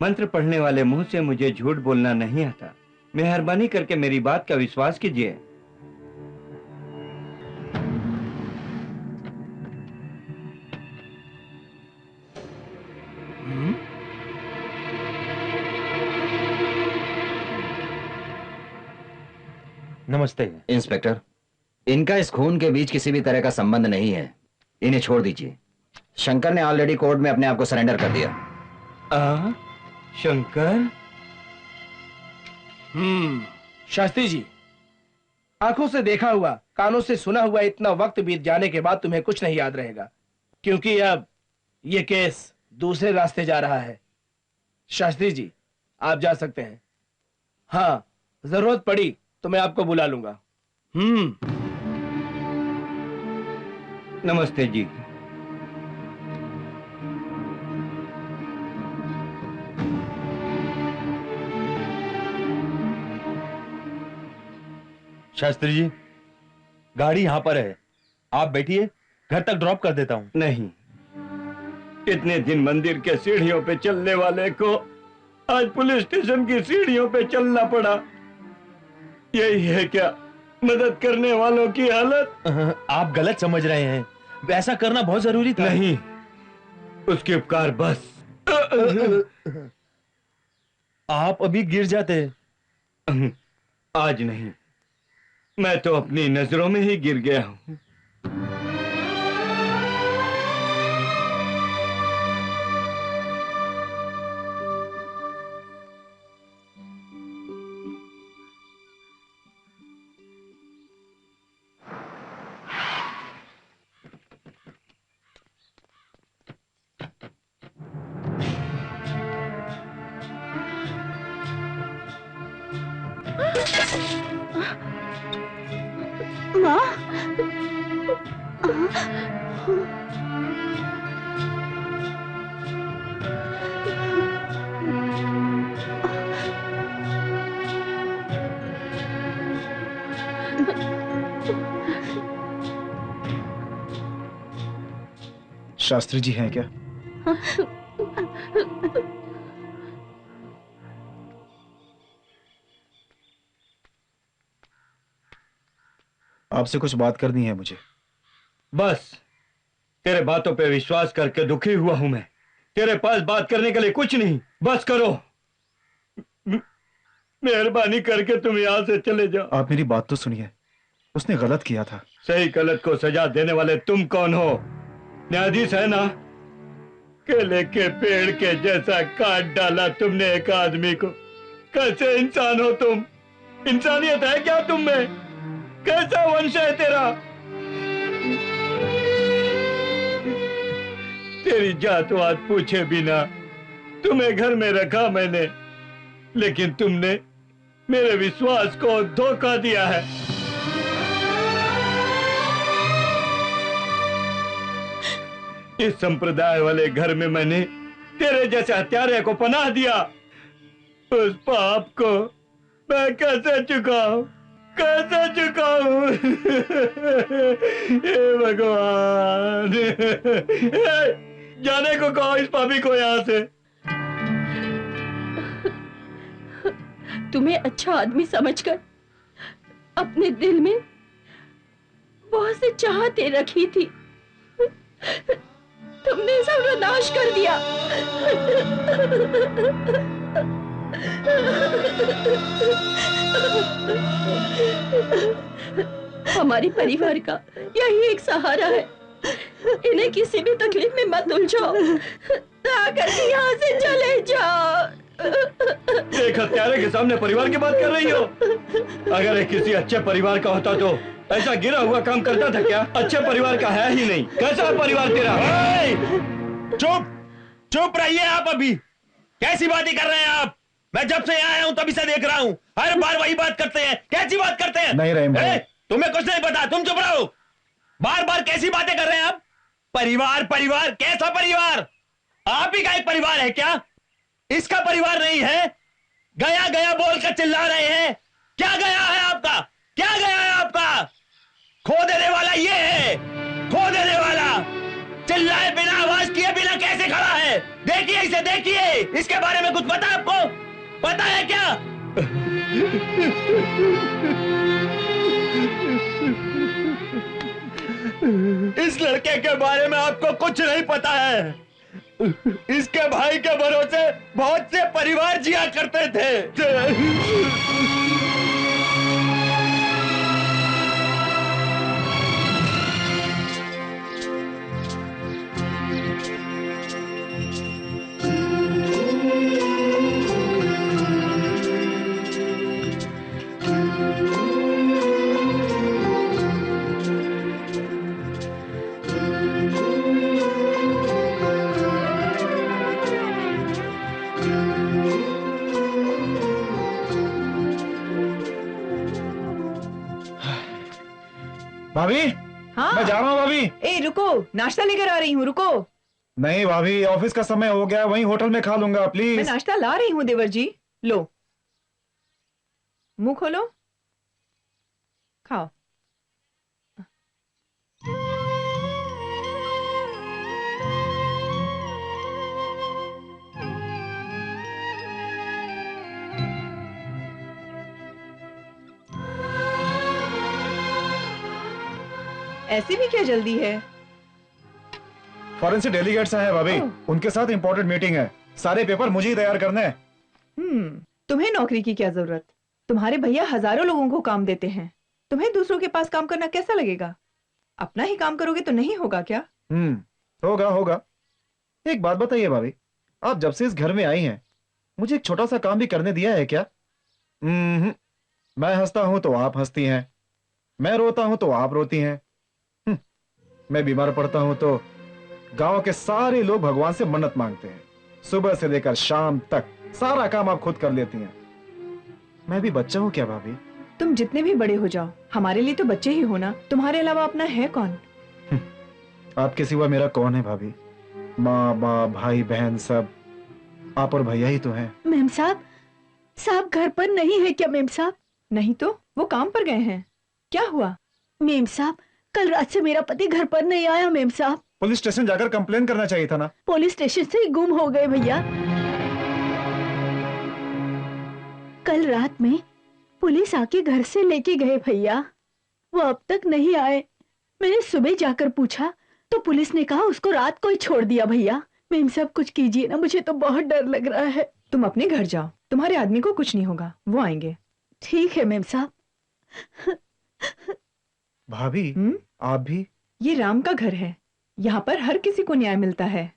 मंत्र पढ़ने वाले मुंह से मुझे झूठ बोलना नहीं आता। मेहरबानी करके मेरी बात का विश्वास कीजिए। नमस्ते इंस्पेक्टर, इनका इस खून के बीच किसी भी तरह का संबंध नहीं है, इन्हें छोड़ दीजिए। शंकर ने ऑलरेडी कोर्ट में अपने आप को सरेंडर कर दिया। शंकर? शास्त्री जी, आंखों से देखा हुआ, कानों से सुना हुआ इतना वक्त बीत जाने के बाद तुम्हें कुछ नहीं याद रहेगा, क्योंकि अब ये केस दूसरे रास्ते जा रहा है। शास्त्री जी, आप जा सकते हैं। हाँ, जरूरत पड़ी तो मैं आपको बुला लूंगा। नमस्ते जी। शास्त्री जी, गाड़ी यहाँ पर है, आप बैठिए, घर तक ड्रॉप कर देता हूँ। नहीं, इतने दिन मंदिर के सीढ़ियों पे चलने वाले को आज पुलिस स्टेशन की सीढ़ियों पे चलना पड़ा। यही है क्या मदद करने वालों की हालत? आप गलत समझ रहे हैं, वैसा करना बहुत जरूरी था। नहीं, उसके उपकार बस। आप अभी गिर जाते। आज नहीं, मैं तो अपनी नजरों में ही गिर गया हूँ। माँ, शास्त्री जी हैं क्या? आपसे कुछ बात करनी है मुझे। बस तेरे बातों पे विश्वास करके दुखी हुआ हूं मैं। तेरे पास बात करने के लिए कुछ नहीं। बस करो, मेहरबानी करके तुम यहाँ से चले जाओ। आप मेरी बात तो सुनिए, उसने गलत किया था। सही गलत को सजा देने वाले तुम कौन हो? न्यायाधीश है ना? केले के पेड़ के जैसा काट डाला तुमने एक आदमी को। कैसे इंसान हो तुम? इंसानियत है क्या तुम में? कैसा वंश है तेरा? तेरी जातवात पूछे बिना तुम्हें घर में रखा मैंने, लेकिन तुमने मेरे विश्वास को धोखा दिया है। इस संप्रदाय वाले घर में मैंने तेरे जैसे हत्यारे को पनाह दिया। उस पाप को मैं कैसे चुकाऊं? कैसे चुकाऊं? हे भगवान, जाने को कहो इस पापी को यहाँ से। तुम्हें अच्छा आदमी समझकर अपने दिल में बहुत सी चाहतें रखी थी, तुमने सर्वनाश कर दिया। हमारे परिवार का यही एक सहारा है। इन्हें किसी भी तकलीफ में मत उलझाओ, आकर के यहाँ से चले जाओ। एक हत्यारे के सामने परिवार की बात कर रही हो? अगर ये किसी अच्छे परिवार का होता तो ऐसा गिरा हुआ काम करता था क्या? अच्छे परिवार का है ही नहीं। कैसा है परिवार तेरा? चुप चुप रहिए आप। अभी कैसी बातें कर रहे हैं आप? मैं जब से यहाँ आया हूँ तभी से देख रहा हूँ, हर बार वही बात करते हैं। कैसी बात करते हैं? नहीं रहीम भाई, तुम्हें कुछ नहीं पता, तुम चुप रहो। बार बार कैसी बातें कर रहे हैं आप? परिवार परिवार, कैसा परिवार? आप ही का एक परिवार है क्या? इसका परिवार नहीं है? गया गया बोलकर चिल्ला रहे हैं। क्या गया है आपका? क्या गया है आपका? खो देने वाला ये है, खो देने वाला। चिल्लाए बिना, आवाज किए बिना कैसे खड़ा है? देखिए इसे, देखिए। इसके बारे में कुछ पता है आपको? पता है क्या? इस लड़के के बारे में आपको कुछ नहीं पता है। इसके भाई के भरोसे बहुत से परिवार जिया करते थे। भाभी, हाँ? मैं जा रहा हूँ भाभी। ए रुको, नाश्ता लेकर आ रही हूँ, रुको। नहीं भाभी, ऑफिस का समय हो गया, वहीं होटल में खा लूंगा, मैं प्लीज। नाश्ता ला रही हूँ देवर जी। लो, मुंह खोलो, खाओ। ऐसी भी क्या जल्दी है? फॉरेन से डेलीगेट्स आए हैं भाभी, उनके साथ इंपॉर्टेंट मीटिंग है। सारे पेपर मुझे ही तैयार करने हैं। तुम्हें नौकरी की क्या जरूरत? तुम्हारे भैया हजारों लोगों को काम देते हैं। तुम्हें दूसरों के पास काम करना कैसा लगेगा? अपना ही काम करोगे तो नहीं होगा क्या? होगा होगा। एक बात बताइए भाभी, आप जब से इस घर में आई हैं मुझे एक छोटा सा काम भी करने दिया है क्या? मैं हंसता हूं तो आप हंसती हैं, मैं रोता हूं तो आप रोती हैं, मैं बीमार पड़ता हूं तो गांव के सारे लोग भगवान से मन्नत मांगते हैं। सुबह से लेकर शाम तक सारा काम आप खुद कर लेती हैं। मैं भी बच्चा हूं क्या भाभी? तुम जितने भी बड़े हो जाओ, हमारे लिए तो बच्चे ही हो ना। तुम्हारे अलावा अपना है कौन? आपके सिवा मेरा कौन है भाभी? माँ बाप भाई बहन सब आप और भैया ही तो हैं। मेम साहब, साहब घर पर नहीं है क्या मेम साहब? नहीं तो वो काम पर गए हैं। क्या हुआ? मेम साहब, कल रात से मेरा पति घर पर नहीं आया मेम साहब। पुलिस स्टेशन जाकर कंप्लेन करना चाहिए था ना। पुलिस स्टेशन से ही गुम हो गए भैया। कल रात में पुलिस आके घर से लेके गए भैया, वो अब तक नहीं आए। मैंने सुबह जाकर पूछा तो पुलिस ने कहा उसको रात को ही छोड़ दिया भैया। मेम साहब कुछ कीजिए ना, मुझे तो बहुत डर लग रहा है। तुम अपने घर जाओ, तुम्हारे आदमी को कुछ नहीं होगा, वो आएंगे। ठीक है मेम साहब। भाभी आप भी? ये राम का घर है, यहाँ पर हर किसी को न्याय मिलता है।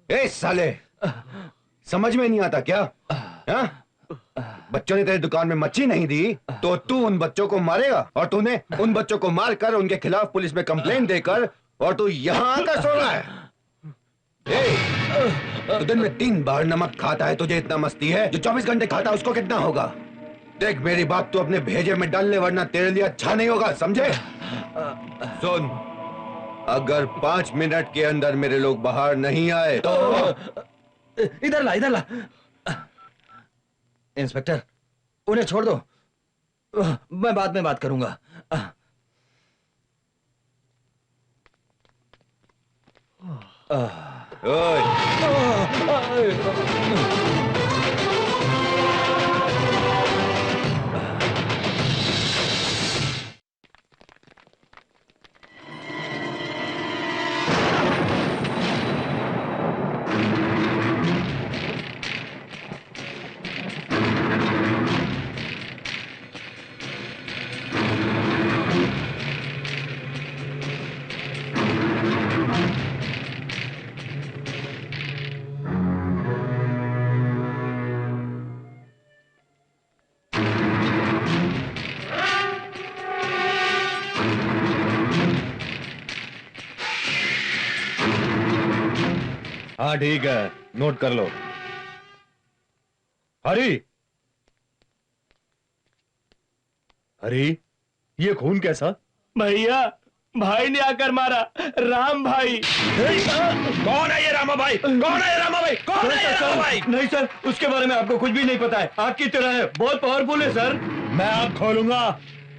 ए साले, समझ में नहीं आता क्या? हाँ? बच्चों ने तेरी दुकान में मच्छी नहीं दी तो तू उन बच्चों को मारेगा, और तूने उन बच्चों को मारकर उनके खिलाफ पुलिस में कंप्लेंट देकर और तू यहाँ आकर सो रहा है। तो दिन में 3 बार नमक खाता है, तुझे इतना मस्ती है? जो 24 घंटे खाता है उसको कितना होगा? देख मेरी बात तू अपने भेजे में डाल ले, वरना तेरे लिए अच्छा नहीं होगा, समझे? सुन, अगर 5 मिनट के अंदर मेरे लोग बाहर नहीं आए तो इधर ला, इधर ला। इंस्पेक्टर, उन्हें छोड़ दो, मैं बाद में बात करूंगा। हाँ ठीक है, नोट कर लो। हरी, हरी, ये खून कैसा? भैया, भाई ने आकर मारा, राम भाई। कौन है ये रामा भाई? कौन है ये रामा भाई? कौन है ये रामा भाई? नहीं सर, उसके बारे में आपको कुछ भी नहीं पता है। आग की तरह है, बहुत पावरफुल है सर। मैं आग खोलूंगा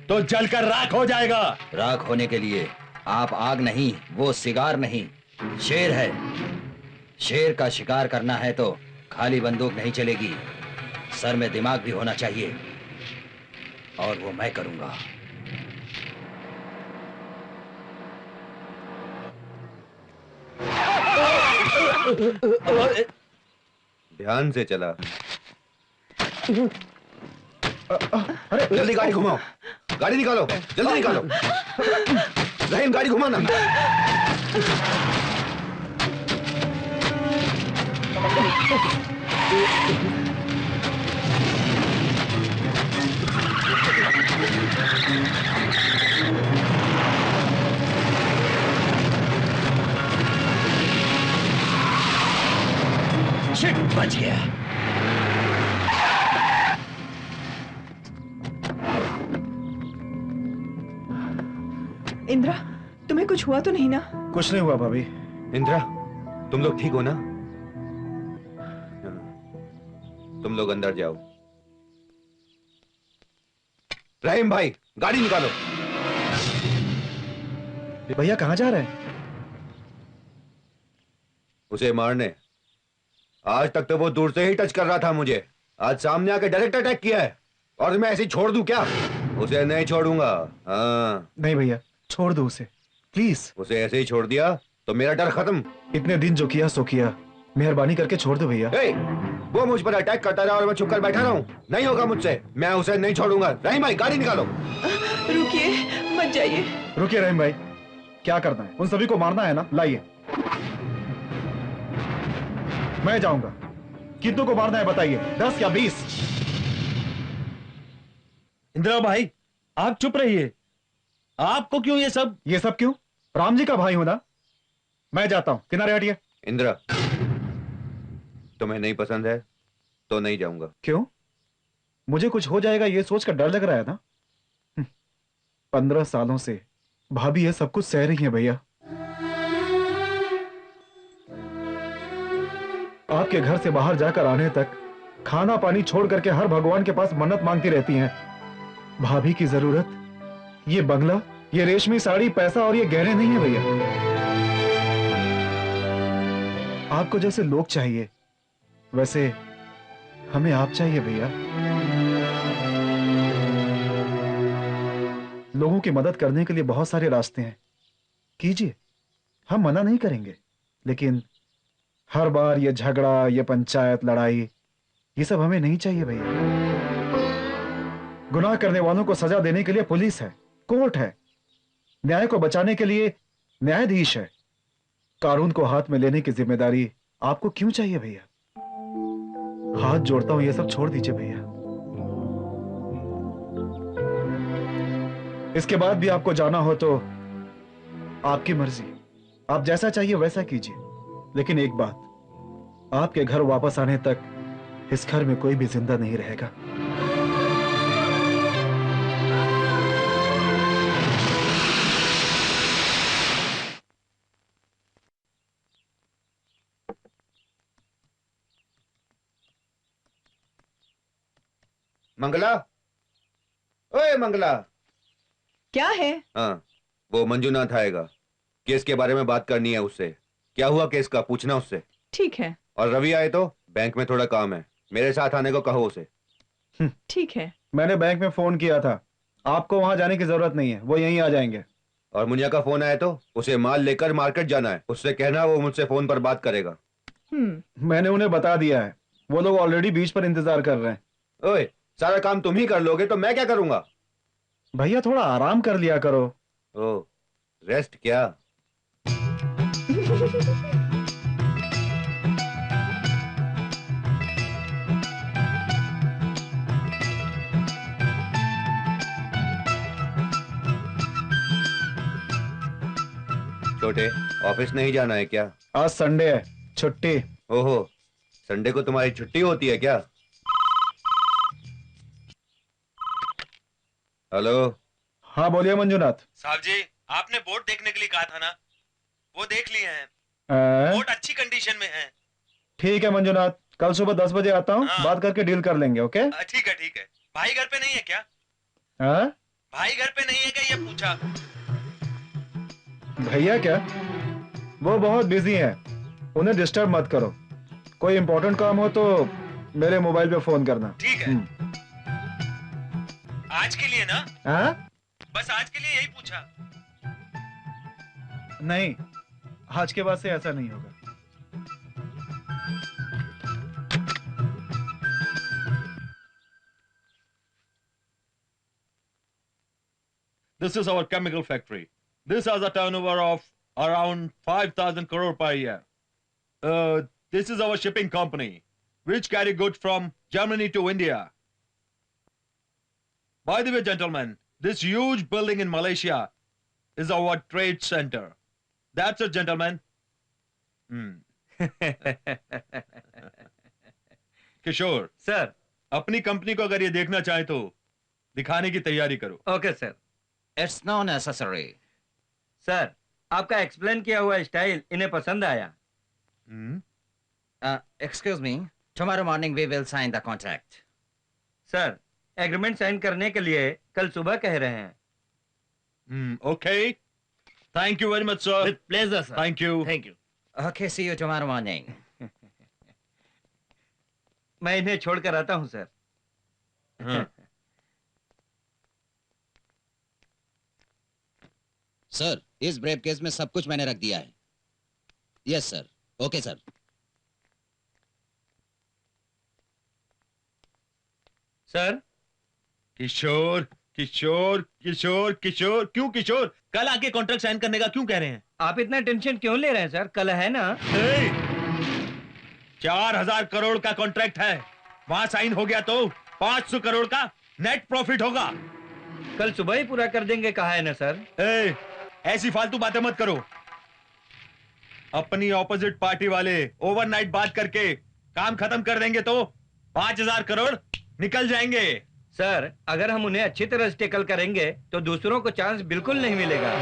तो जलकर राख हो जाएगा। राख होने के लिए आप आग नहीं, वो सिगार नहीं, शेर है। शेर का शिकार करना है तो खाली बंदूक नहीं चलेगी, सर में दिमाग भी होना चाहिए, और वो मैं करूंगा। ध्यान से चला। अरे जल्दी गाड़ी घुमाओ, गाड़ी निकालो, जल्दी निकालो। रहीम, गाड़ी घुमाना। शिट, बच गया। इंद्रा, तुम्हें कुछ हुआ तो नहीं ना? कुछ नहीं हुआ भाभी। इंदिरा, तुम लोग ठीक हो ना? तुम लोग अंदर जाओ। रहीम भाई, गाड़ी निकालो। भैया कहाँ जा रहे हैं? उसे मारने। आज तक तो वो दूर से ही टच कर रहा था मुझे, आज सामने आके डायरेक्ट अटैक किया है। और मैं ऐसे ही छोड़ दूं क्या? उसे नहीं छोड़ूंगा। हाँ। नहीं भैया, छोड़ दो उसे प्लीज। उसे ऐसे ही छोड़ दिया तो मेरा डर खत्म। इतने दिन जो किया सो किया, मेहरबानी करके छोड़ दो भैया। वो मुझ पर अटैक करता रहा और मैं चुप कर बैठा रहा हूँ। नहीं होगा मुझसे, मैं उसे नहीं छोड़ूंगा। रहीम भाई, गाड़ी निकालो। रुकिए, मत जाइए। रुकिए रहीम भाई, क्या करना है? उन सभी को मारना है ना? लाइए, मैं जाऊंगा। कितनों को मारना है बताइए, 10 या 20? इंदिरा भाई, आप चुप रहिए। आपको क्यों ये सब? ये सब क्यों? राम जी का भाई हूं ना। मैं जाता हूं, किनारे हटिए। इंदिरा, तुम्हें नहीं पसंद है तो नहीं जाऊंगा। क्यों? मुझे कुछ हो जाएगा ये सोच कर डर लग रहा है ना? 15 सालों से भाभी ये सब कुछ सह रही है भैया। आपके घर से बाहर जाकर आने तक खाना पानी छोड़ करके हर भगवान के पास मन्नत मांगती रहती हैं। भाभी की जरूरत ये बंगला, ये रेशमी साड़ी, पैसा और ये गहने नहीं है भैया। आपको जैसे लोग चाहिए वैसे हमें आप चाहिए भैया। लोगों की मदद करने के लिए बहुत सारे रास्ते हैं, कीजिए, हम मना नहीं करेंगे। लेकिन हर बार ये झगड़ा, ये पंचायत, लड़ाई, ये सब हमें नहीं चाहिए भैया। गुनाह करने वालों को सजा देने के लिए पुलिस है, कोर्ट है, न्याय को बचाने के लिए न्यायाधीश है। कानून को हाथ में लेने की जिम्मेदारी आपको क्यों चाहिए भैया? हाथ जोड़ता हूं, ये सब छोड़ दीजिए भैया। इसके बाद भी आपको जाना हो तो आपकी मर्जी, आप जैसा चाहिए वैसा कीजिए। लेकिन एक बात, आपके घर वापस आने तक इस घर में कोई भी जिंदा नहीं रहेगा। मंगला, ओए मंगला। क्या है? हाँ, वो मंजूनाथ आएगा, केस के बारे में बात करनी है उससे। क्या हुआ केस का, पूछना उससे। ठीक है। और रवि आए तो बैंक में थोड़ा काम है, मेरे साथ आने को कहो उसे। ठीक है। मैंने बैंक में फोन किया था, आपको वहां जाने की जरूरत नहीं है, वो यहीं आ जाएंगे। और मुनिया का फोन आया तो उसे माल लेकर मार्केट जाना है, उससे कहना वो मुझसे फोन पर बात करेगा। मैंने उन्हें बता दिया है, वो लोग ऑलरेडी बीच पर इंतजार कर रहे हैं। ओए, सारा काम तुम ही कर लोगे तो मैं क्या करूंगा? भैया थोड़ा आराम कर लिया करो। ओ, रेस्ट क्या? छोटे, ऑफिस नहीं जाना है क्या? आज संडे है, छुट्टी। ओहो, संडे को तुम्हारी छुट्टी होती है क्या? हेलो। हाँ बोलिए मंजूनाथ। साहब जी, आपने बोट देखने के लिए कहा था ना, वो देख लिए हैं। बोट अच्छी कंडीशन में है। ठीक है मंजूनाथ, कल सुबह 10 बजे आता हूँ। हाँ। बात करके डील कर लेंगे। ओके ठीक है ठीक है। भाई घर पे नहीं है क्या? हाँ? भाई घर पे नहीं है क्या, ये पूछा। भैया क्या, वो बहुत बिजी हैं, उन्हें डिस्टर्ब मत करो। कोई इंपॉर्टेंट काम हो तो मेरे मोबाइल पे फोन करना। ठीक है। आज के लिए ना? हाँ? बस आज के लिए यही पूछा। नहीं, आज के बाद से ऐसा नहीं होगा। This is our chemical factory. This has a turnover of around 5,000 crore per year. this is our shipping company, which carry goods from Germany to India. By the way, gentlemen, this huge building in Malaysia is our trade center. That's it, gentlemen. Kishore sir, अपनी कंपनी को अगर ये देखना चाहे तो दिखाने की तैयारी करो। Okay sir. It's not necessary. Sir, आपका एक्सप्लेन किया हुआ स्टाइल इन्हें पसंद आया। Excuse me, tomorrow morning we will sign the contract. Sir, agreement sign करने के लिए कल सुबह कह रहे हैं। Okay, thank you very much sir. With pleasure sir. Thank you. Thank you. Okay, see you tomorrow morning. मैं इन्हें छोड़कर आता हूं सर। सर, इस ब्रेव केस में सब कुछ मैंने रख दिया है। Yes sir. Okay sir. Sir, Kishore Kishore Kishore Kishore, क्यों किशोर? कल आके कॉन्ट्रैक्ट साइन करने का क्यों कह रहे हैं? आप इतना टेंशन क्यों ले रहे हैं सर? कल है ना। 4,000 करोड़ का कॉन्ट्रैक्ट है, वहां साइन हो गया तो 500 करोड़ का नेट प्रॉफिट होगा। कल सुबह ही पूरा कर देंगे कहा है ना सर। ऐसी फालतू बातें मत करो। अपनी ऑपोजिट पार्टी वाले ओवरनाइट बात करके काम खत्म कर देंगे तो 5,000 करोड़ निकल जाएंगे। सर, अगर हम उन्हें अच्छी तरह से टेकल करेंगे तो दूसरों को चांस बिल्कुल नहीं मिलेगा।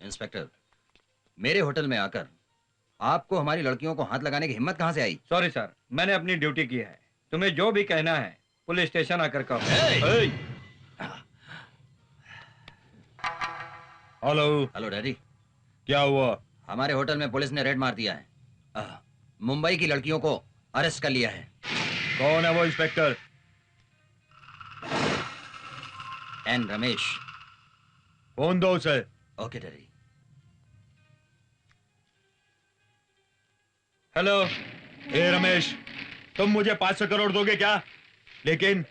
इंस्पेक्टर, मेरे होटल में आकर आपको हमारी लड़कियों को हाथ लगाने की हिम्मत कहां से आई? सॉरी सर, मैंने अपनी ड्यूटी की है। तुम्हें जो भी कहना है पुलिस स्टेशन आकर कहो। हेलो। Hello daddy. क्या हुआ? हमारे होटल में पुलिस ने रेड मार दिया है। मुंबई की लड़कियों को अरेस्ट कर लिया है। कौन है वो इंस्पेक्टर? एन रमेश। फोन दो उसे। Okay daddy. हेलो। ए रमेश, तुम मुझे 500 करोड़ दोगे क्या? लेकिन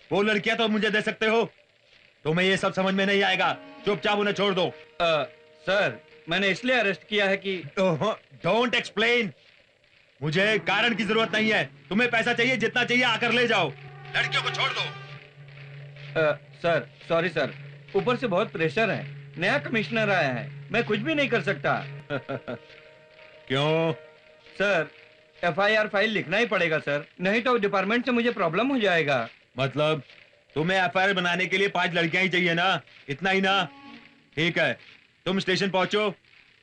वो लड़कियां तो मुझे दे सकते हो। तुम्हें ये सब समझ में नहीं आएगा, चुपचाप उन्हें छोड़ दो। सर, मैंने इसलिए अरेस्ट किया है कि डोंट एक्सप्लेन। मुझे कारण की जरूरत नहीं है। तुम्हें पैसा चाहिए, जितना चाहिए आकर ले जाओ। लड़कियों को छोड़ दो। सर, सॉरी सर, ऊपर से बहुत प्रेशर है। नया कमिश्नर आया है, मैं कुछ भी नहीं कर सकता। क्यों? सर, FIR फाइल लिखना ही पड़ेगा सर, नहीं तो डिपार्टमेंट से मुझे प्रॉब्लम हो जाएगा। मतलब तुम्हें FIR बनाने के लिए 5 लड़कियां ही चाहिए ना? इतना ही ना? ठीक है, तुम स्टेशन पहुंचो।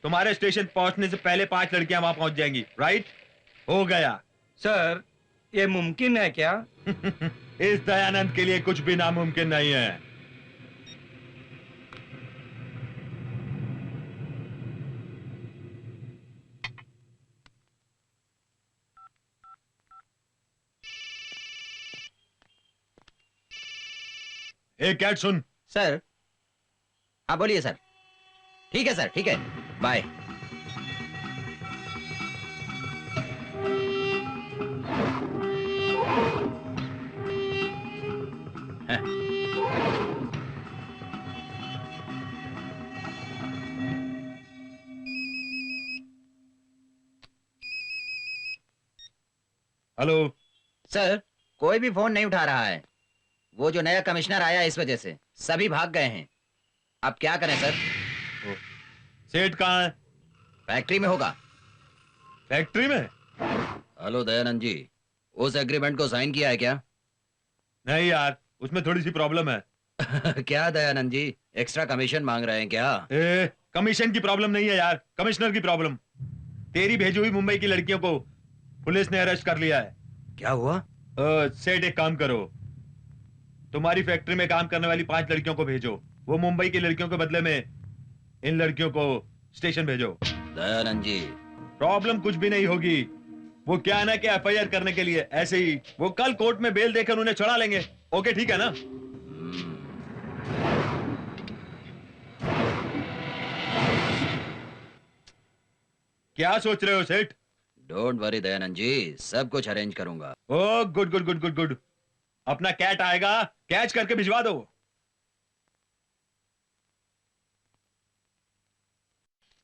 तुम्हारे स्टेशन पहुंचने से पहले 5 लड़कियां वहां पहुंच जाएंगी। राइट? हो गया। सर, ये मुमकिन है क्या? इस दयानंद के लिए कुछ भी नामुमकिन नहीं है। एक कैट सुन। सर। हाँ बोलिए सर। ठीक है सर, ठीक है, बाय। हेलो। सर, कोई भी फोन नहीं उठा रहा है। वो जो नया कमिश्नर आया इस वजह से सभी भाग गए हैं। अब क्या करें सर? सेठ कहाँ है? फैक्ट्री में होगा। फैक्ट्री में? हेलो दयानंद जी, उस एग्रीमेंट को साइन किया है क्या? नहीं यार, उसमें थोड़ी सी प्रॉब्लम है। क्या दयानंद जी, एक्स्ट्रा कमीशन मांग रहे हैं क्या? कमीशन की प्रॉब्लम नहीं है यार, कमिश्नर की प्रॉब्लम। तेरी भेजी हुई मुंबई की लड़कियों को पुलिस ने अरेस्ट कर लिया है। क्या हुआ? सेठ एक काम करो, तुम्हारी फैक्ट्री में काम करने वाली 5 लड़कियों को भेजो। वो मुंबई की लड़कियों के बदले में इन लड़कियों को स्टेशन भेजो। दयानंद जी, प्रॉब्लम कुछ भी नहीं होगी। वो क्या है ना कि एफआईआर करने के लिए ऐसे ही वो कल कोर्ट में बेल देकर उन्हें चढ़ा लेंगे। ओके ठीक है ना? क्या सोच रहे हो सेठ? डोंट वरी दयानंद जी, सब कुछ अरेंज करूंगा। Oh good good good good good. अपना कैट आएगा, कैच करके भिजवा दो।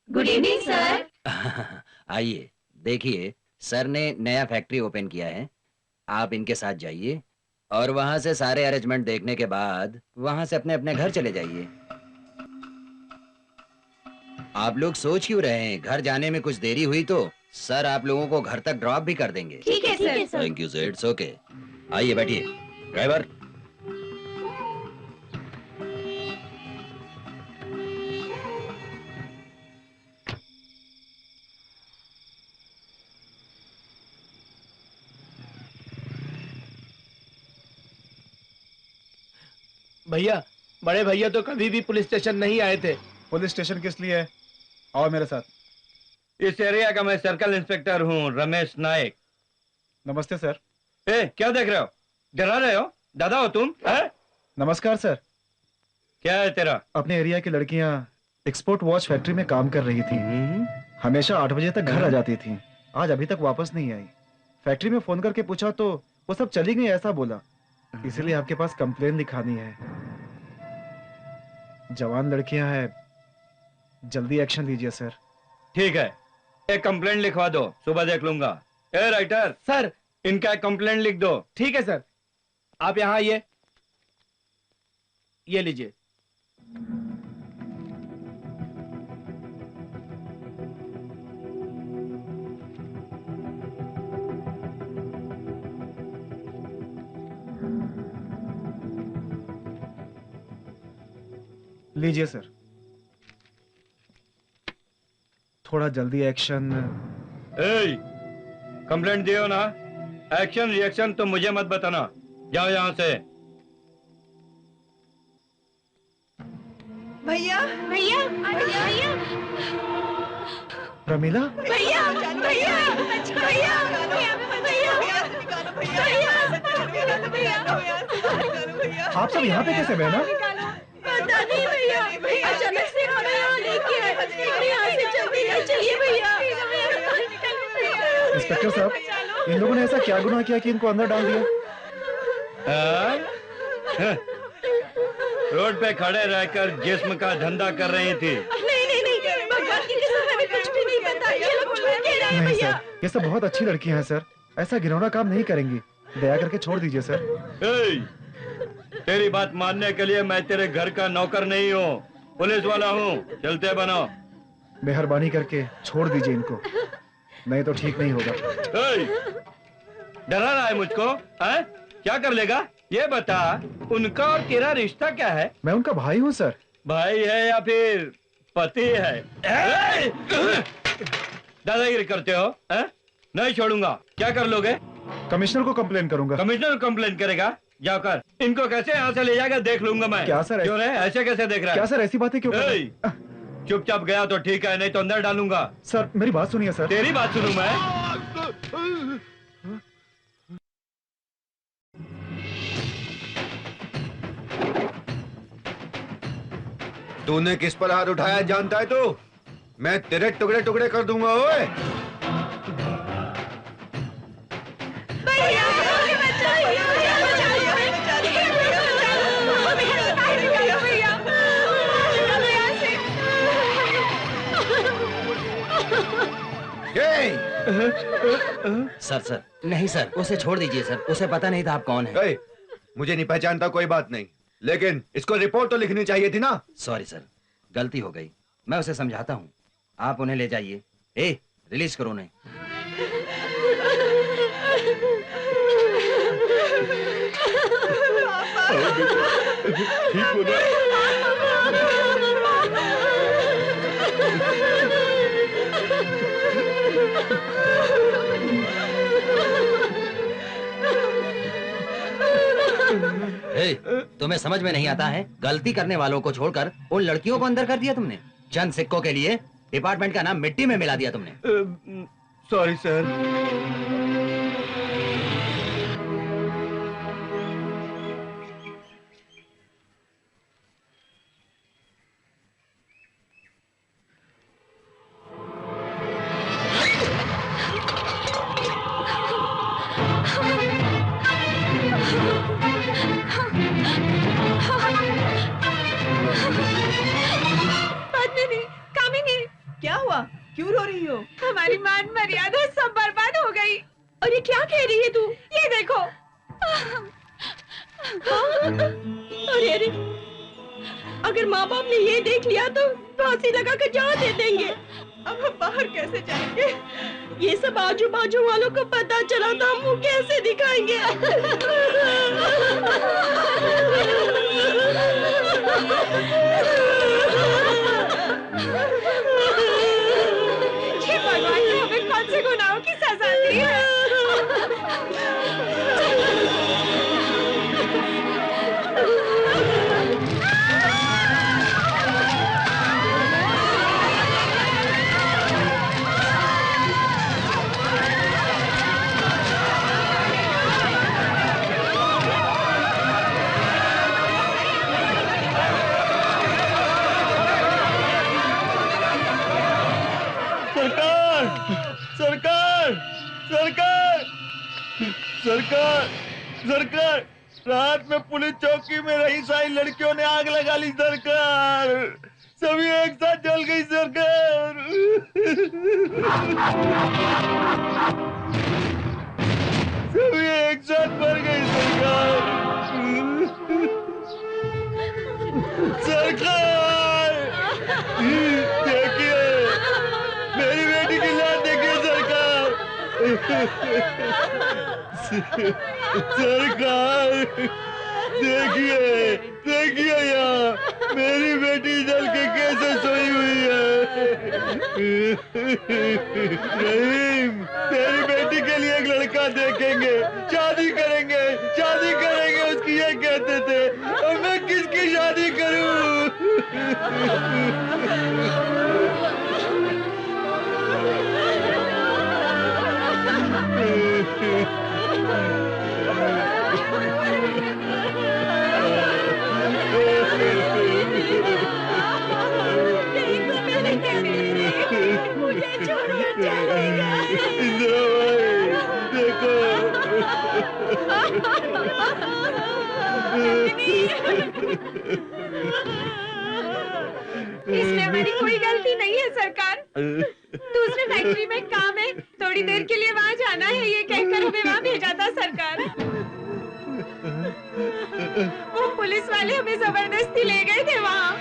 Good evening sir. आइए देखिए, सर ने नया फैक्ट्री ओपन किया है। आप इनके साथ जाइए और वहां से सारे अरेंजमेंट देखने के बाद वहां से अपने अपने घर चले जाइए। आप लोग सोच क्यों रहे हैं? घर जाने में कुछ देरी हुई तो सर आप लोगों को घर तक ड्रॉप भी कर देंगे। ठीक है sir. Thank you sir, it's okay. आइए बैठिए। ड्राइवर, भैया, बड़े भैया तो कभी भी पुलिस स्टेशन नहीं आए थे। पुलिस स्टेशन किस लिए है? आओ मेरे साथ। इस एरिया का मैं सर्कल इंस्पेक्टर हूँ, रमेश नायक। नमस्ते सर। क्या देख रहे हो? डरा रहे हो? दादा हो तुम? नमस्कार सर। क्या है तेरा? अपने एरिया की लड़कियां एक्सपोर्ट वॉच फैक्ट्री में काम कर रही थी। हमेशा 8 बजे तक घर आ जाती थी। आज अभी तक वापस नहीं आई। फैक्ट्री में फोन करके पूछा तो वो सब चली गई ऐसा बोला। इसीलिए आपके पास कंप्लेन लिखानी है। जवान लड़कियां हैं, जल्दी एक्शन लीजिए सर। ठीक है, एक कंप्लेंट लिखवा दो, सुबह देख लूंगा। ए राइटर सर, इनका एक कंप्लेंट लिख दो। ठीक है सर। आप यहाँ आइए, ये लीजिए। लीजिए सर। थोड़ा जल्दी एक्शन। कंप्लेंट दियो ना। एक्शन रिएक्शन तो मुझे मत बताना। जाओ यहाँ से। भैया भैया भैया प्रमीला, भैया भैया भैया आप सब यहाँ पे कैसे बहना? पता नहीं भैया, अचानक से हमें यहाँ लेके आए। यहाँ से जल्दी चलिए भैया। इंस्पेक्टर साहब, इन लोगों ने ऐसा क्या गुनाह किया कि इनको अंदर डाल दिया? रोड पे खड़े रहकर जिस्म का धंधा कर रही थी। नहीं भगवान की कसम, हमें कुछ भी नहीं पता। ये लोग झूठ कह रहे हैं नहीं भैया। सर, ये सब बहुत अच्छी लड़कियां हैं सर। ऐसा घिनौना काम नहीं करेंगी। दया करके छोड़ दीजिए सर। तेरी बात मानने के लिए मैं तेरे घर का नौकर नहीं हूँ, पुलिस वाला हूँ। चलते बनो। मेहरबानी करके छोड़ दीजिए इनको, नहीं तो ठीक नहीं होगा। डरा रहा है मुझको? क्या कर लेगा ये बता। उनका और तेरा रिश्ता क्या है? मैं उनका भाई हूँ सर। भाई है या फिर पति है? दादागिरी करते हो? नहीं छोड़ूंगा। क्या कर लोगे? कमिश्नर को कंप्लेन करूंगा। कमिश्नर कंप्लेन करेगा? जाकर इनको कैसे यहाँ से ले जाकर देख लूंगा मैं। क्या सर? क्यों रे, ऐसे कैसे देख रहा है? क्या सर ऐसी बातें क्यों कर रहे हैं? चुपचाप गया तो ठीक है, नहीं तो अंदर डालूंगा। सर मेरी बात सुनिए सर। तेरी बात सुनूं मैं? तूने किस पर हाथ उठाया जानता है तू? मैं तेरे टुकड़े टुकड़े कर दूंगा। ओए सर नहीं सर, उसे छोड़ दीजिए सर। उसे पता नहीं था आप कौन है। मुझे नहीं पहचानता, कोई बात नहीं, लेकिन इसको रिपोर्ट तो लिखनी चाहिए थी ना। सॉरी सर, गलती हो गई। मैं उसे समझाता हूँ। आप उन्हें ले जाइए। रिलीज करो उन्हें। ठीक हो ना? तुम्हें समझ में नहीं आता है? गलती करने वालों को छोड़कर उन लड़कियों को अंदर कर दिया तुमने। चंद सिक्कों के लिए डिपार्टमेंट का नाम मिट्टी में मिला दिया तुमने। Sorry sir. क्या हुआ? क्यों रो रही हो? हमारी मान मर्यादा सब बर्बाद हो गई। और ये क्या कह रही है तू? ये देखो। अरे अरे, अगर माँ बाप ने ये देख लिया तो फांसी लगा कर जान दे देंगे। अब हम बाहर कैसे जाएंगे? ये सब आजू बाजू वालों को पता चला तो हम मुंह कैसे दिखाएंगे? भगवान ने हमें कौन से गुनाहों की सजा दी है? सरकार, सरकार, सरकार, सरकार, रात में पुलिस चौकी में रही सारी लड़कियों ने आग लगा ली सरकार। सभी एक साथ जल गई सरकार। सभी एक साथ मर गई सरकार। सरकार, देखिए मेरी बेटी की लाश देखिए सरकार। सरकार देखिए, देखिए यहाँ मेरी बेटी जल के कैसे सोई हुई है। रहीम, तेरी बेटी के लिए एक लड़का देखेंगे, शादी करेंगे, शादी करेंगे उसकी ये कहते थे। और मैं किसकी शादी करूं? मुझे छोड़ो, चलेगा। देखो इसमें हमारी कोई गलती नहीं है सरकार। दूसरे फैक्ट्री में काम है, थोड़ी देर के लिए वहाँ जाना है ये कहकर हमें वहाँ भेजा था सरकार। वो पुलिस वाले हमें जबरदस्ती ले गए थे वहाँ।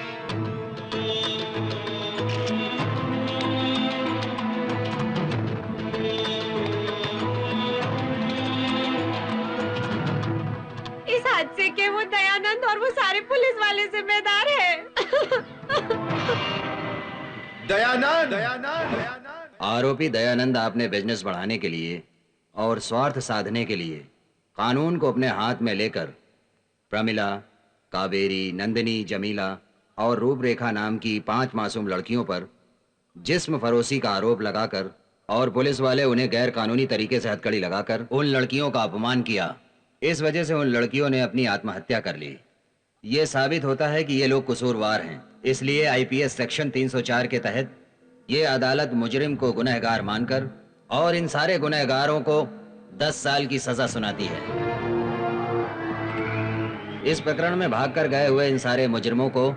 इस हादसे के वो दयानंद और वो सारे पुलिस वाले जिम्मेदार हैं। दयानंद, आरोपी दयानंद आपने बिजनेस बढ़ाने के लिए और स्वार्थ साधने के लिए कानून को अपने हाथ में लेकर प्रमिला, कावेरी, नंदिनी, जमीला और रूपरेखा नाम की 5 मासूम लड़कियों पर जिस्म फरोशी का आरोप लगाकर और पुलिस वाले उन्हें गैर कानूनी तरीके से हथकड़ी लगाकर उन लड़कियों का अपमान किया। इस वजह से उन लड़कियों ने अपनी आत्महत्या कर ली। ये साबित होता है कि ये लोग कसूरवार हैं। इसलिए आईपीएस सेक्शन 304 के तहत ये अदालत मुजरिम को गुनहगार मानकर और इन सारे गुनहगारों को 10 साल की सजा सुनाती है। इस प्रकरण में भागकर गए हुए इन सारे मुजरिमों को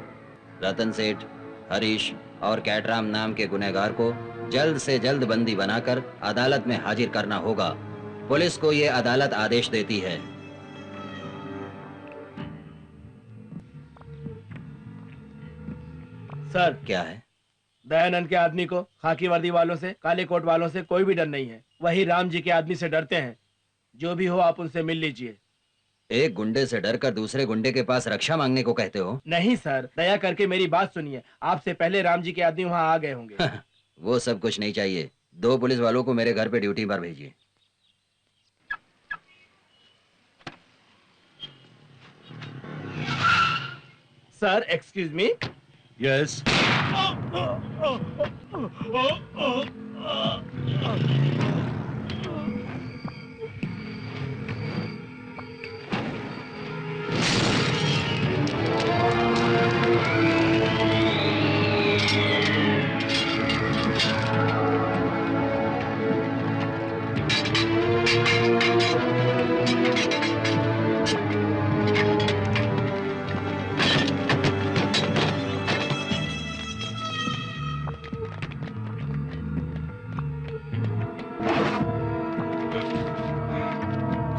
रतन सेठ, हरीश और कैटराम नाम के गुनहगार को जल्द से जल्द बंदी बनाकर अदालत में हाजिर करना होगा। पुलिस को ये अदालत आदेश देती है। सर, क्या है? दयानंद के आदमी को खाकी वर्दी वालों से, काले कोट वालों से कोई भी डर नहीं है। वही राम जी के आदमी से डरते हैं। जो भी हो आप उनसे मिल लीजिए। एक गुंडे से डरकर दूसरे गुंडे के पास रक्षा मांगने को कहते हो? नहीं सर, दया करके मेरी बात सुनिए। आपसे पहले राम जी के आदमी वहाँ आ गए होंगे। वो सब कुछ नहीं चाहिए। 2 पुलिस वालों को मेरे घर पे ड्यूटी पर भेजिए। Sir, excuse me. यस।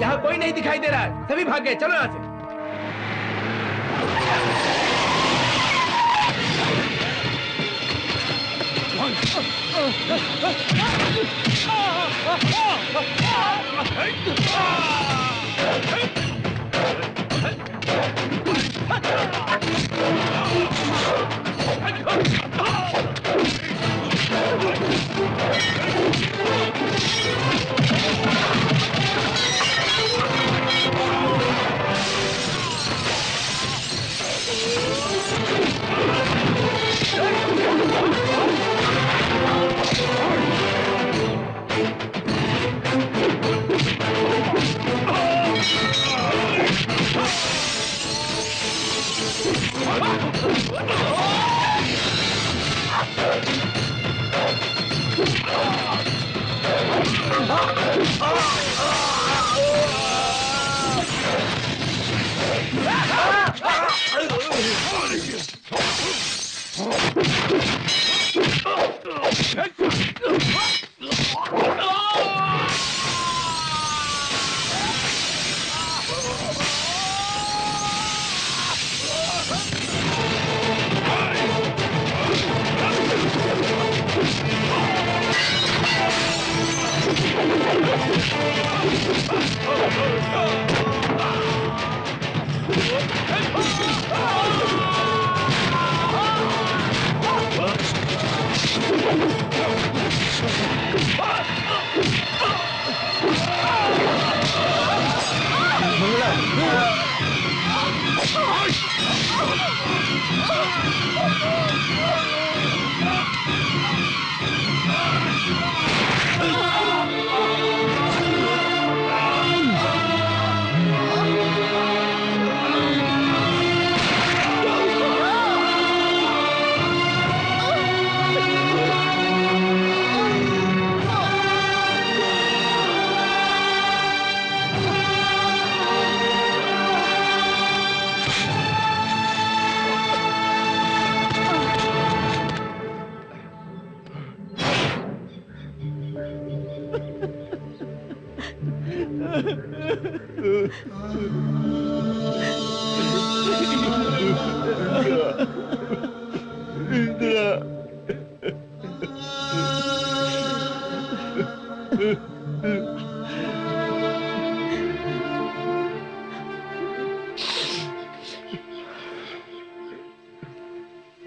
यहाँ कोई नहीं दिखाई दे रहा है, सभी भाग गए, चलो यहाँ से।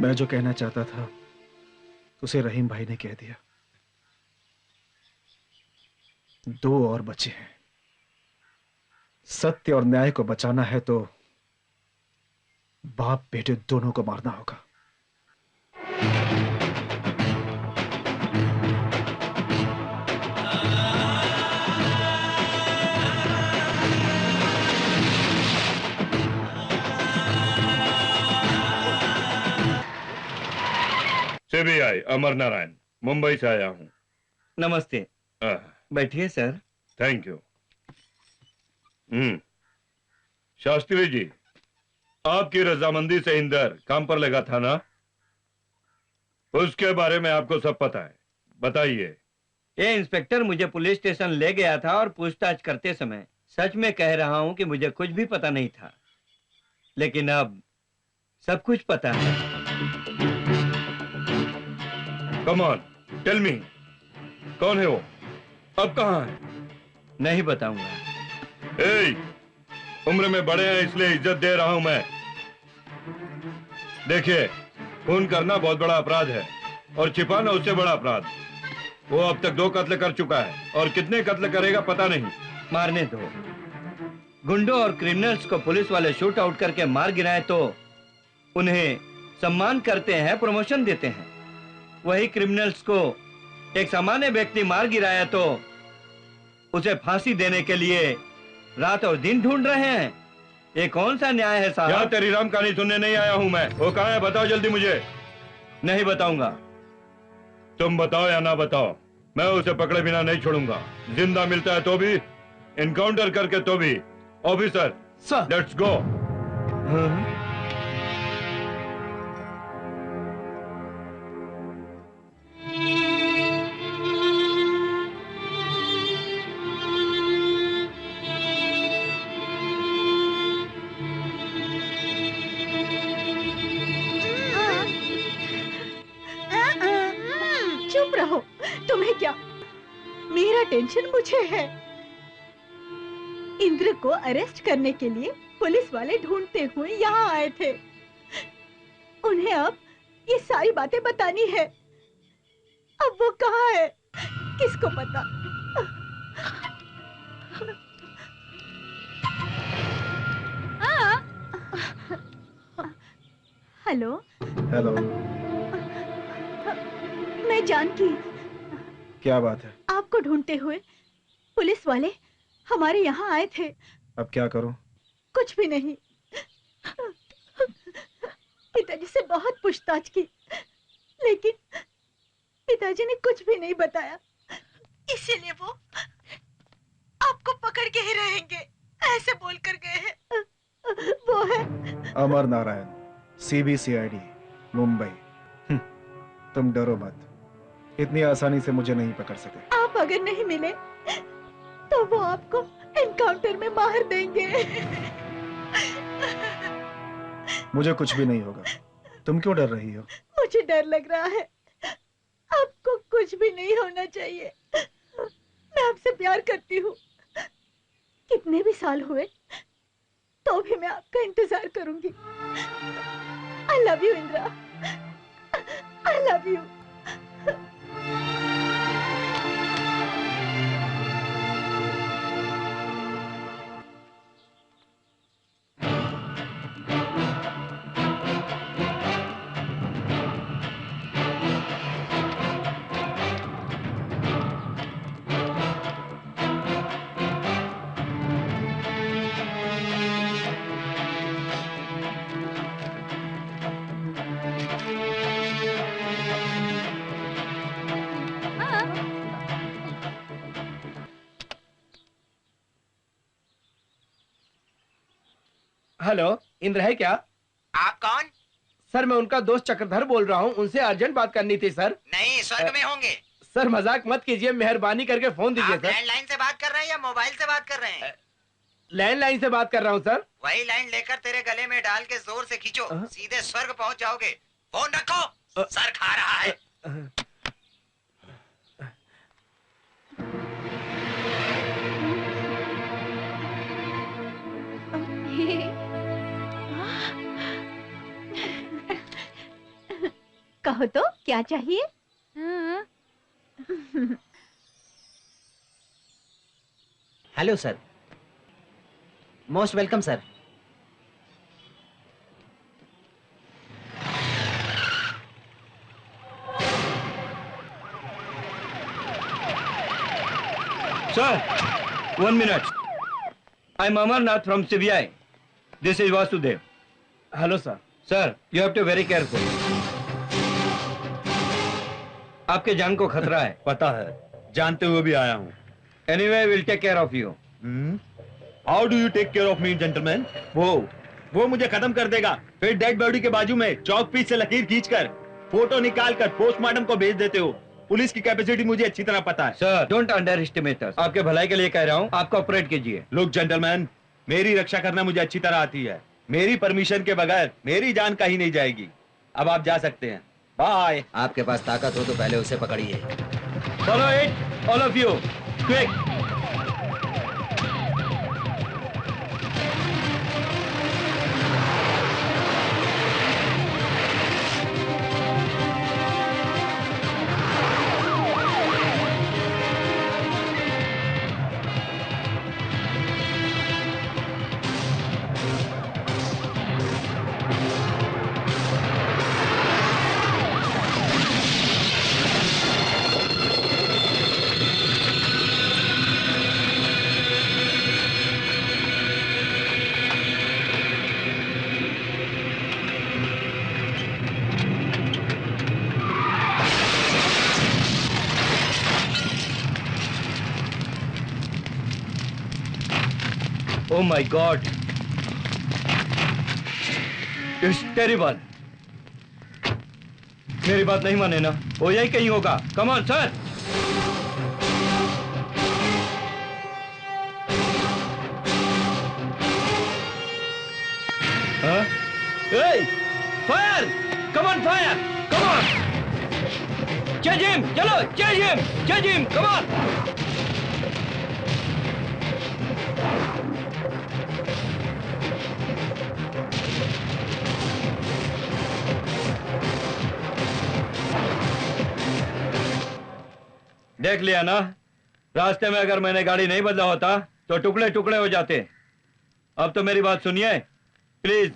मैं जो कहना चाहता था उसे रहीम भाई ने कह दिया। 2 और बचे हैं। सत्य और न्याय को बचाना है तो बाप बेटे दोनों को मारना होगा। सीबीआई अमर नारायण, मुंबई से आया हूं। नमस्ते, बैठिए sir. Thank you. Shastri ji, आपकी रजामंदी से इंदर काम पर लगा था ना? उसके बारे में आपको सब पता है, बताइए। ये इंस्पेक्टर मुझे पुलिस स्टेशन ले गया था और पूछताछ करते समय सच में कह रहा हूं कि मुझे कुछ भी पता नहीं था, लेकिन अब सब कुछ पता है। कम ऑन, टेल मी, कौन है वो? अब कहां है? नहीं बताऊंगा। ए, उम्र में बड़े हैं इसलिए इज्जत दे रहा हूं मैं। देखिए, खून करना बहुत बड़ा अपराध है और छिपाना उससे बड़ा अपराध। वो अब तक 2 कत्ल कर चुका है और कितने कत्ल करेगा पता नहीं। मारने दो। गुंडों और क्रिमिनल्स को पुलिस वाले शूट आउट करके मार गिराए तो उन्हें सम्मान करते हैं, प्रमोशन देते हैं, वही क्रिमिनल्स को एक सामान्य व्यक्ति मार गिराया तो उसे फांसी देने के लिए रात और दिन ढूंढ रहे हैं। ये कौन सा न्याय है साहब? यहाँ तेरी राम कहानी सुनने नहीं आया हूँ मैं। वो कहाँ है, बताओ जल्दी मुझे। नहीं बताऊंगा। तुम बताओ या ना बताओ, मैं उसे पकड़े बिना नहीं छोड़ूंगा। जिंदा मिलता है तो भी, इनकाउंटर करके तो भी। Officer let's go. चुप रहो। तुम्हें क्या? मेरा टेंशन मुझे है। इंद्र को अरेस्ट करने के लिए पुलिस वाले ढूंढते हुए यहाँ आए थे। उन्हें अब ये सारी बातें बतानी है। अब वो कहाँ है, किसको पता? हेलो। हेलो। मैं जानकी। क्या बात है? आपको ढूंढते हुए पुलिस वाले हमारे यहाँ आए थे। अब क्या करूं? कुछ भी नहीं। पिताजी से बहुत पूछताछ की, लेकिन पिताजी ने कुछ भी नहीं बताया। इसीलिए वो आपको पकड़ के ही रहेंगे, ऐसे बोलकर गए हैं। वो है अमर नारायण, CBCID, मुंबई। तुम डरो मत, इतनी आसानी से मुझे नहीं पकड़ सके। आप अगर नहीं मिले तो वो आपको एनकाउंटर में मार देंगे। मुझे कुछ भी नहीं होगा। तुम क्यों डर रही हो? मुझे डर लग रहा है। आपको कुछ भी नहीं होना चाहिए। मैं आपसे प्यार करती हूँ। कितने भी साल हुए तो भी मैं आपका इंतजार करूंगी। I love you, Indira. I love you। Hello, Indra है क्या? आप कौन? सर मैं उनका दोस्त चक्रधर बोल रहा हूँ, उनसे अर्जेंट बात करनी थी सर। नहीं, स्वर्ग में होंगे। सर मजाक मत कीजिए, मेहरबानी करके फोन दीजिए सर। लैंडलाइन से बात कर रहे हैं या मोबाइल से बात कर रहे हैं? लैंडलाइन से बात कर रहा हूँ सर। वही लाइन लेकर तेरे गले में डाल के जोर से खींचो, सीधे स्वर्ग पहुंच जाओगे। फोन रखो, सर खा रहा है। कहो तो क्या चाहिए? Hello sir, most welcome sir. Sir, 1 minute. I'm Amarnath from CBI. This is Vasudev. Hello, sir. Sir, you have to be very careful. आपके जान को खतरा है। पता है, जानते हुए भी आया हूँ। Anyway, we'll take care of you. How do you take care of me, gentleman? वो मुझे खत्म कर देगा, फिर डेड बॉडी के बाजू में चौक पीस से लकीर खींचकर फोटो निकालकर पोस्टमार्टम को भेज देते हो। पुलिस की कैपेसिटी मुझे अच्छी तरह पता है। सर, डोंट अंडर एस्टिमेट अस। आपके भलाई के लिए कह रहा हूँ, आप कोऑपरेट कीजिए। लुक जेंटलमैन, मेरी रक्षा करना मुझे अच्छी तरह आती है। मेरी परमिशन के बगैर मेरी जान कहीं नहीं जाएगी। अब आप जा सकते हैं। बाय। आपके पास ताकत हो तो पहले उसे पकड़िए। Follow it, all of you, quick. Oh my God! It's terrible. मेरी बात नहीं माने ना? वो यही कहीं होगा. Come on, sir. Huh? Hey! Fire! Come on, fire! Come on! Change him! चलो, change him! Change him! Come on! देख लिया ना, रास्ते में अगर मैंने गाड़ी नहीं बदला होता तो टुकड़े टुकड़े हो जाते. अब तो मेरी बात सुनिए प्लीज.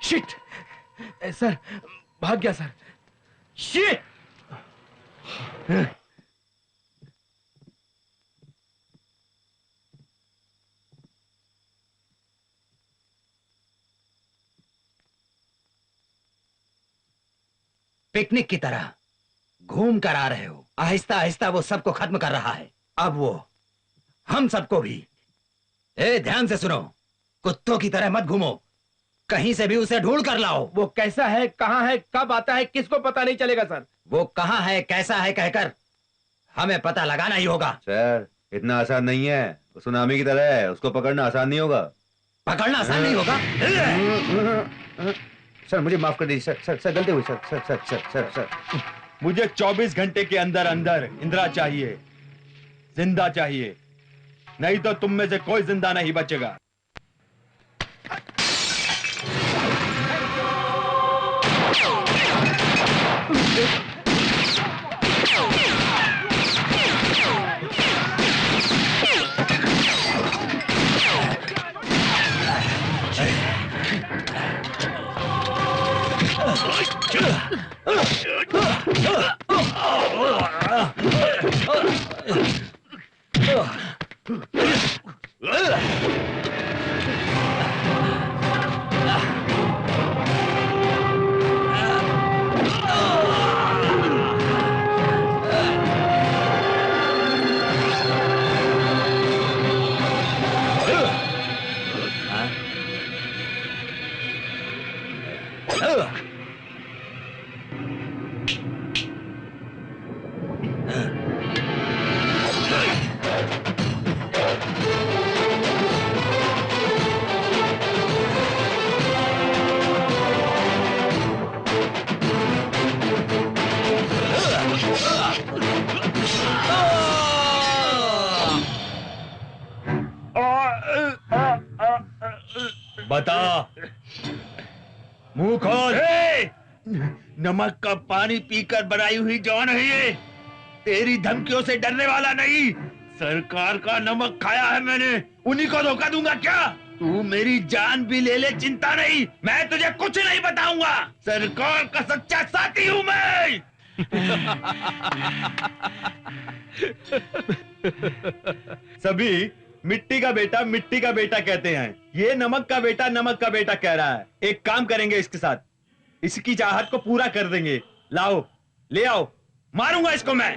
शिट सर, भाग गया सर. शिट. पिकनिक की तरह घूम कर आ रहे हो. आहिस्ता आहिस्ता वो सबको खत्म कर रहा है. अब वो हम सबको भी. ध्यान से सुनो, कुत्तों की तरह मत घूमो. कहीं से भी उसे ढूंढ कर लाओ. वो कैसा है, कहाँ है, कब आता है, किसको पता नहीं चलेगा सर. वो कहाँ है, कैसा है कहकर हमें पता लगाना ही होगा. सर इतना आसान नहीं है. वो सुनामी की तरह है, उसको पकड़ना आसान नहीं होगा. पकड़ना आसान नहीं होगा? सर मुझे माफ कर दीजिए. सर सर गलती हुई. Sir sir sir sir sir sir मुझे 24 घंटे के अंदर अंदर इंदिरा चाहिए, जिंदा चाहिए. नहीं तो तुम में से कोई जिंदा नहीं बचेगा. बता, मुंह खोल. नमक का पानी पीकर बनाई हुई जवान है ये. तेरी धमकियों से डरने वाला नहीं. सरकार का नमक खाया है मैंने. उन्हीं को धोखा दूंगा क्या? तू मेरी जान भी ले ले, चिंता नहीं. मैं तुझे कुछ नहीं बताऊंगा. सरकार का सच्चा साथी हूं मैं. सभी मिट्टी का बेटा कहते हैं. ये नमक का बेटा कह रहा है. एक काम करेंगे इसके साथ, इसकी चाहत को पूरा कर देंगे. लाओ, ले आओ, मारूंगा इसको मैं.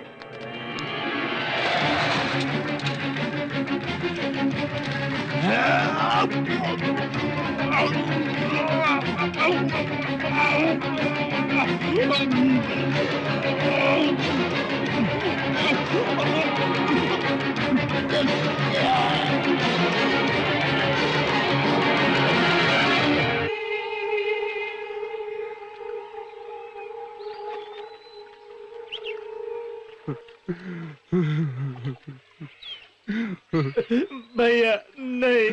भैया नहीं.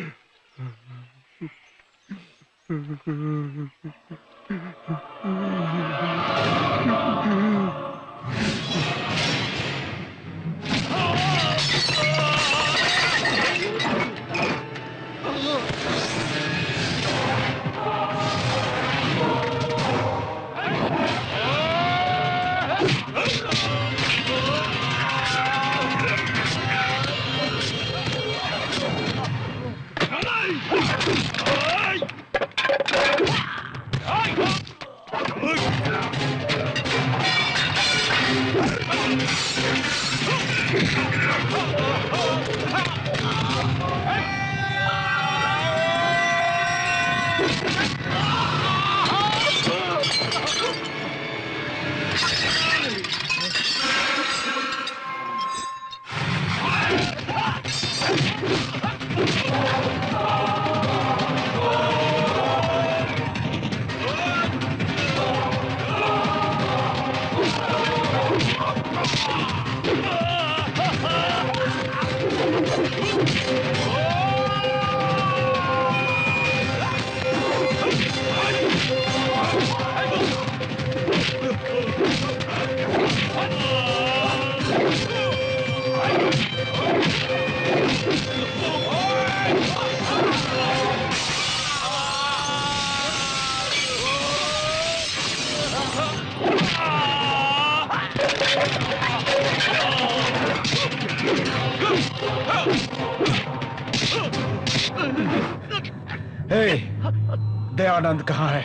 दयानंद कहाँ है?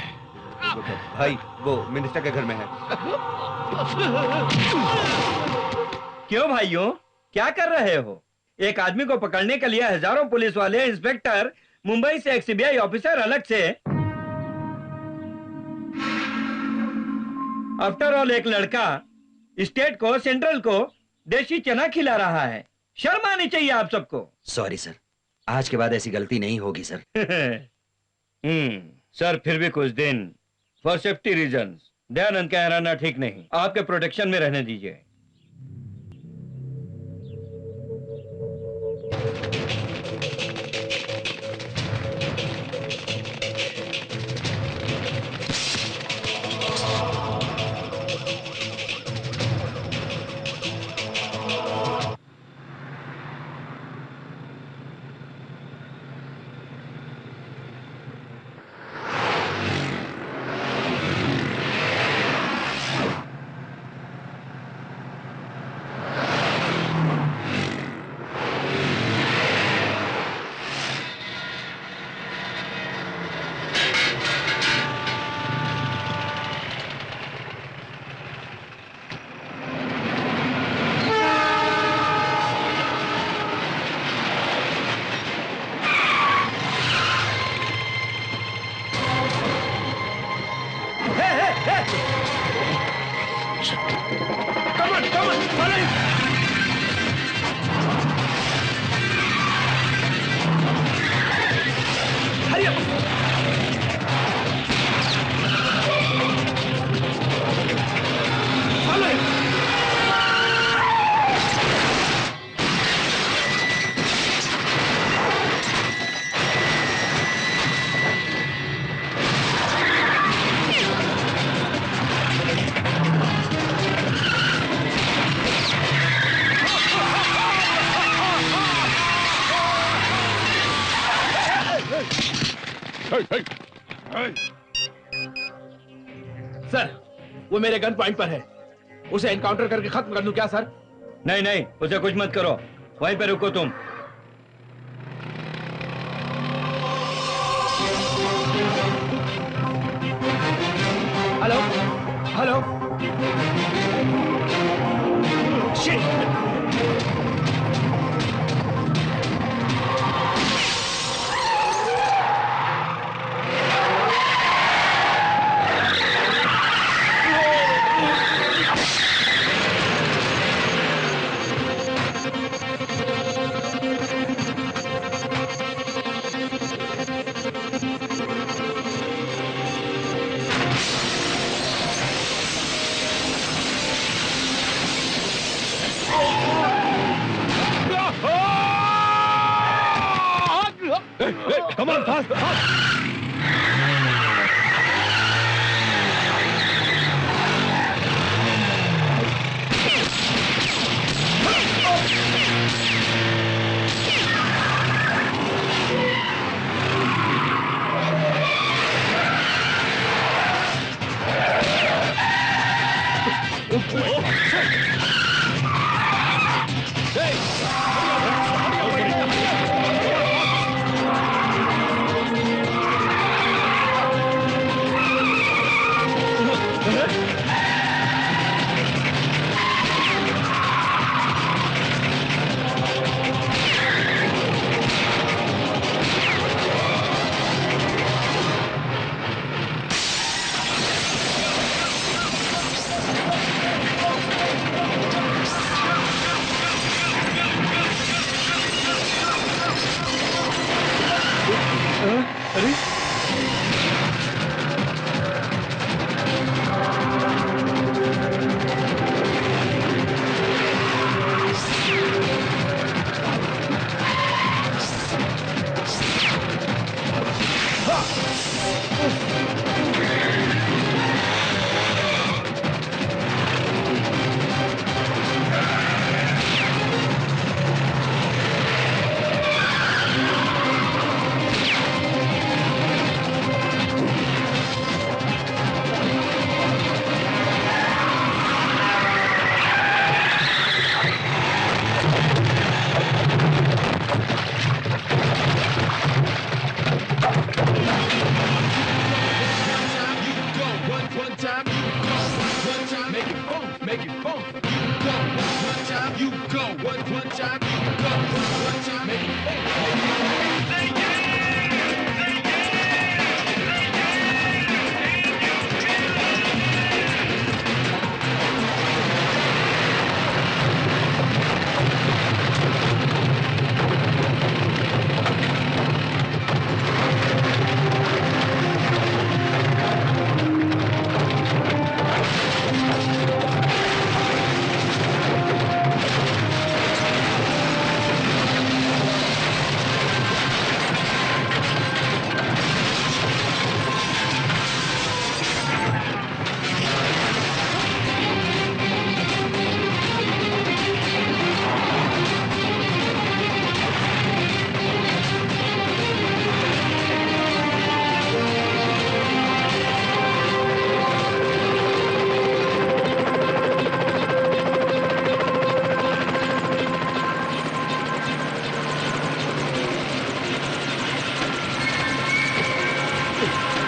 भाई वो मिनिस्टर के घर में है। क्यों भाइयों, क्या कर रहे हो? एक आदमी को पकड़ने के लिए हजारों पुलिस वाले, इंस्पेक्टर, मुंबई से एक सीबीआई ऑफिसर अलग से। आफ्टर ऑल एक लड़का स्टेट को, सेंट्रल को देशी चना खिला रहा है। शर्म आनी चाहिए आप सबको। सॉरी सर, आज के बाद ऐसी गलती नहीं होगी सर। सर फिर भी कुछ दिन फॉर सेफ्टी रीजंस दयानंद का रहना ठीक नहीं, आपके प्रोटेक्शन में रहने दीजिए। सर वो मेरे गन पॉइंट पर है, उसे एनकाउंटर करके खत्म कर दूं क्या सर? नहीं नहीं, उसे कुछ मत करो, वहीं पे रुको तुम। Hello hello shit! Come on, fast, fast! go. One time, go. One time, make it.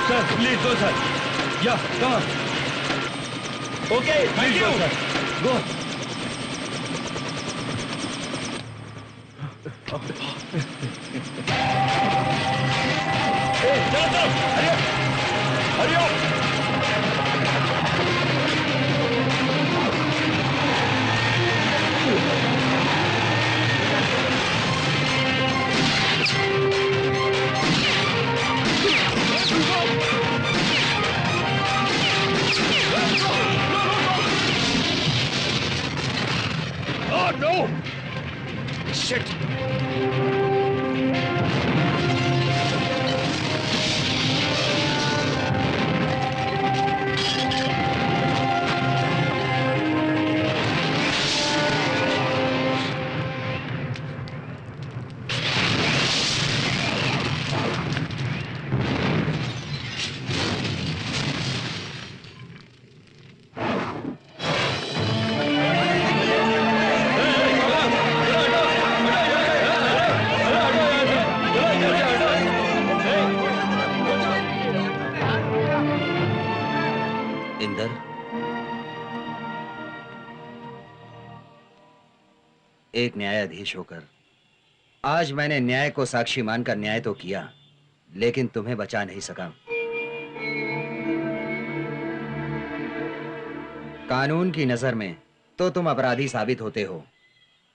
Sir, please go, sir. Yeah, come on. Okay, thank you. Go, sir. Go. Hey, chalo, hurry up. Hurry up. Oh no! Shit! Inder, एक न्यायाधीश होकर आज मैंने न्याय को साक्षी मानकर न्याय तो किया, लेकिन तुम्हें बचा नहीं सका। कानून की नजर में तो तुम अपराधी साबित होते हो,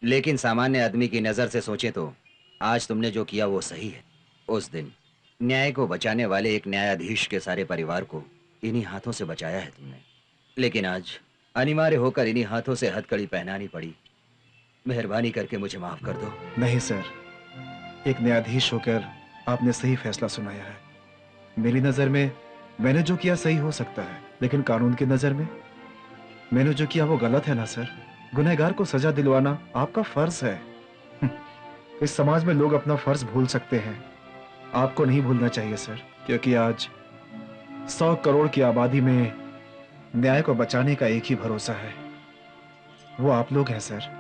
लेकिन सामान्य आदमी की नजर से सोचे तो आज तुमने जो किया वो सही है। उस दिन न्याय को बचाने वाले एक न्यायाधीश के सारे परिवार को इन्हीं हाथों से बचाया है तुमने, लेकिन आज अनिवार्य होकर इन्हीं हाथों से हथकड़ी पहनानी पड़ी। मेहरबानी करके मुझे माफ कर दो। नहीं सर, एक न्यायाधीश होकर आपने सही फैसला सुनाया है। मेरी नजर में मैंने जो किया सही हो सकता है, लेकिन कानून की नजर में मैंने जो किया वो गलत है ना सर। गुनहगार को सजा दिलवाना आपका फर्ज है। इस समाज में लोग अपना फर्ज भूल सकते हैं, आपको नहीं भूलना चाहिए सर, क्योंकि आज 100 करोड़ की आबादी में न्याय को बचाने का एक ही भरोसा है, वो आप लोग हैं सर।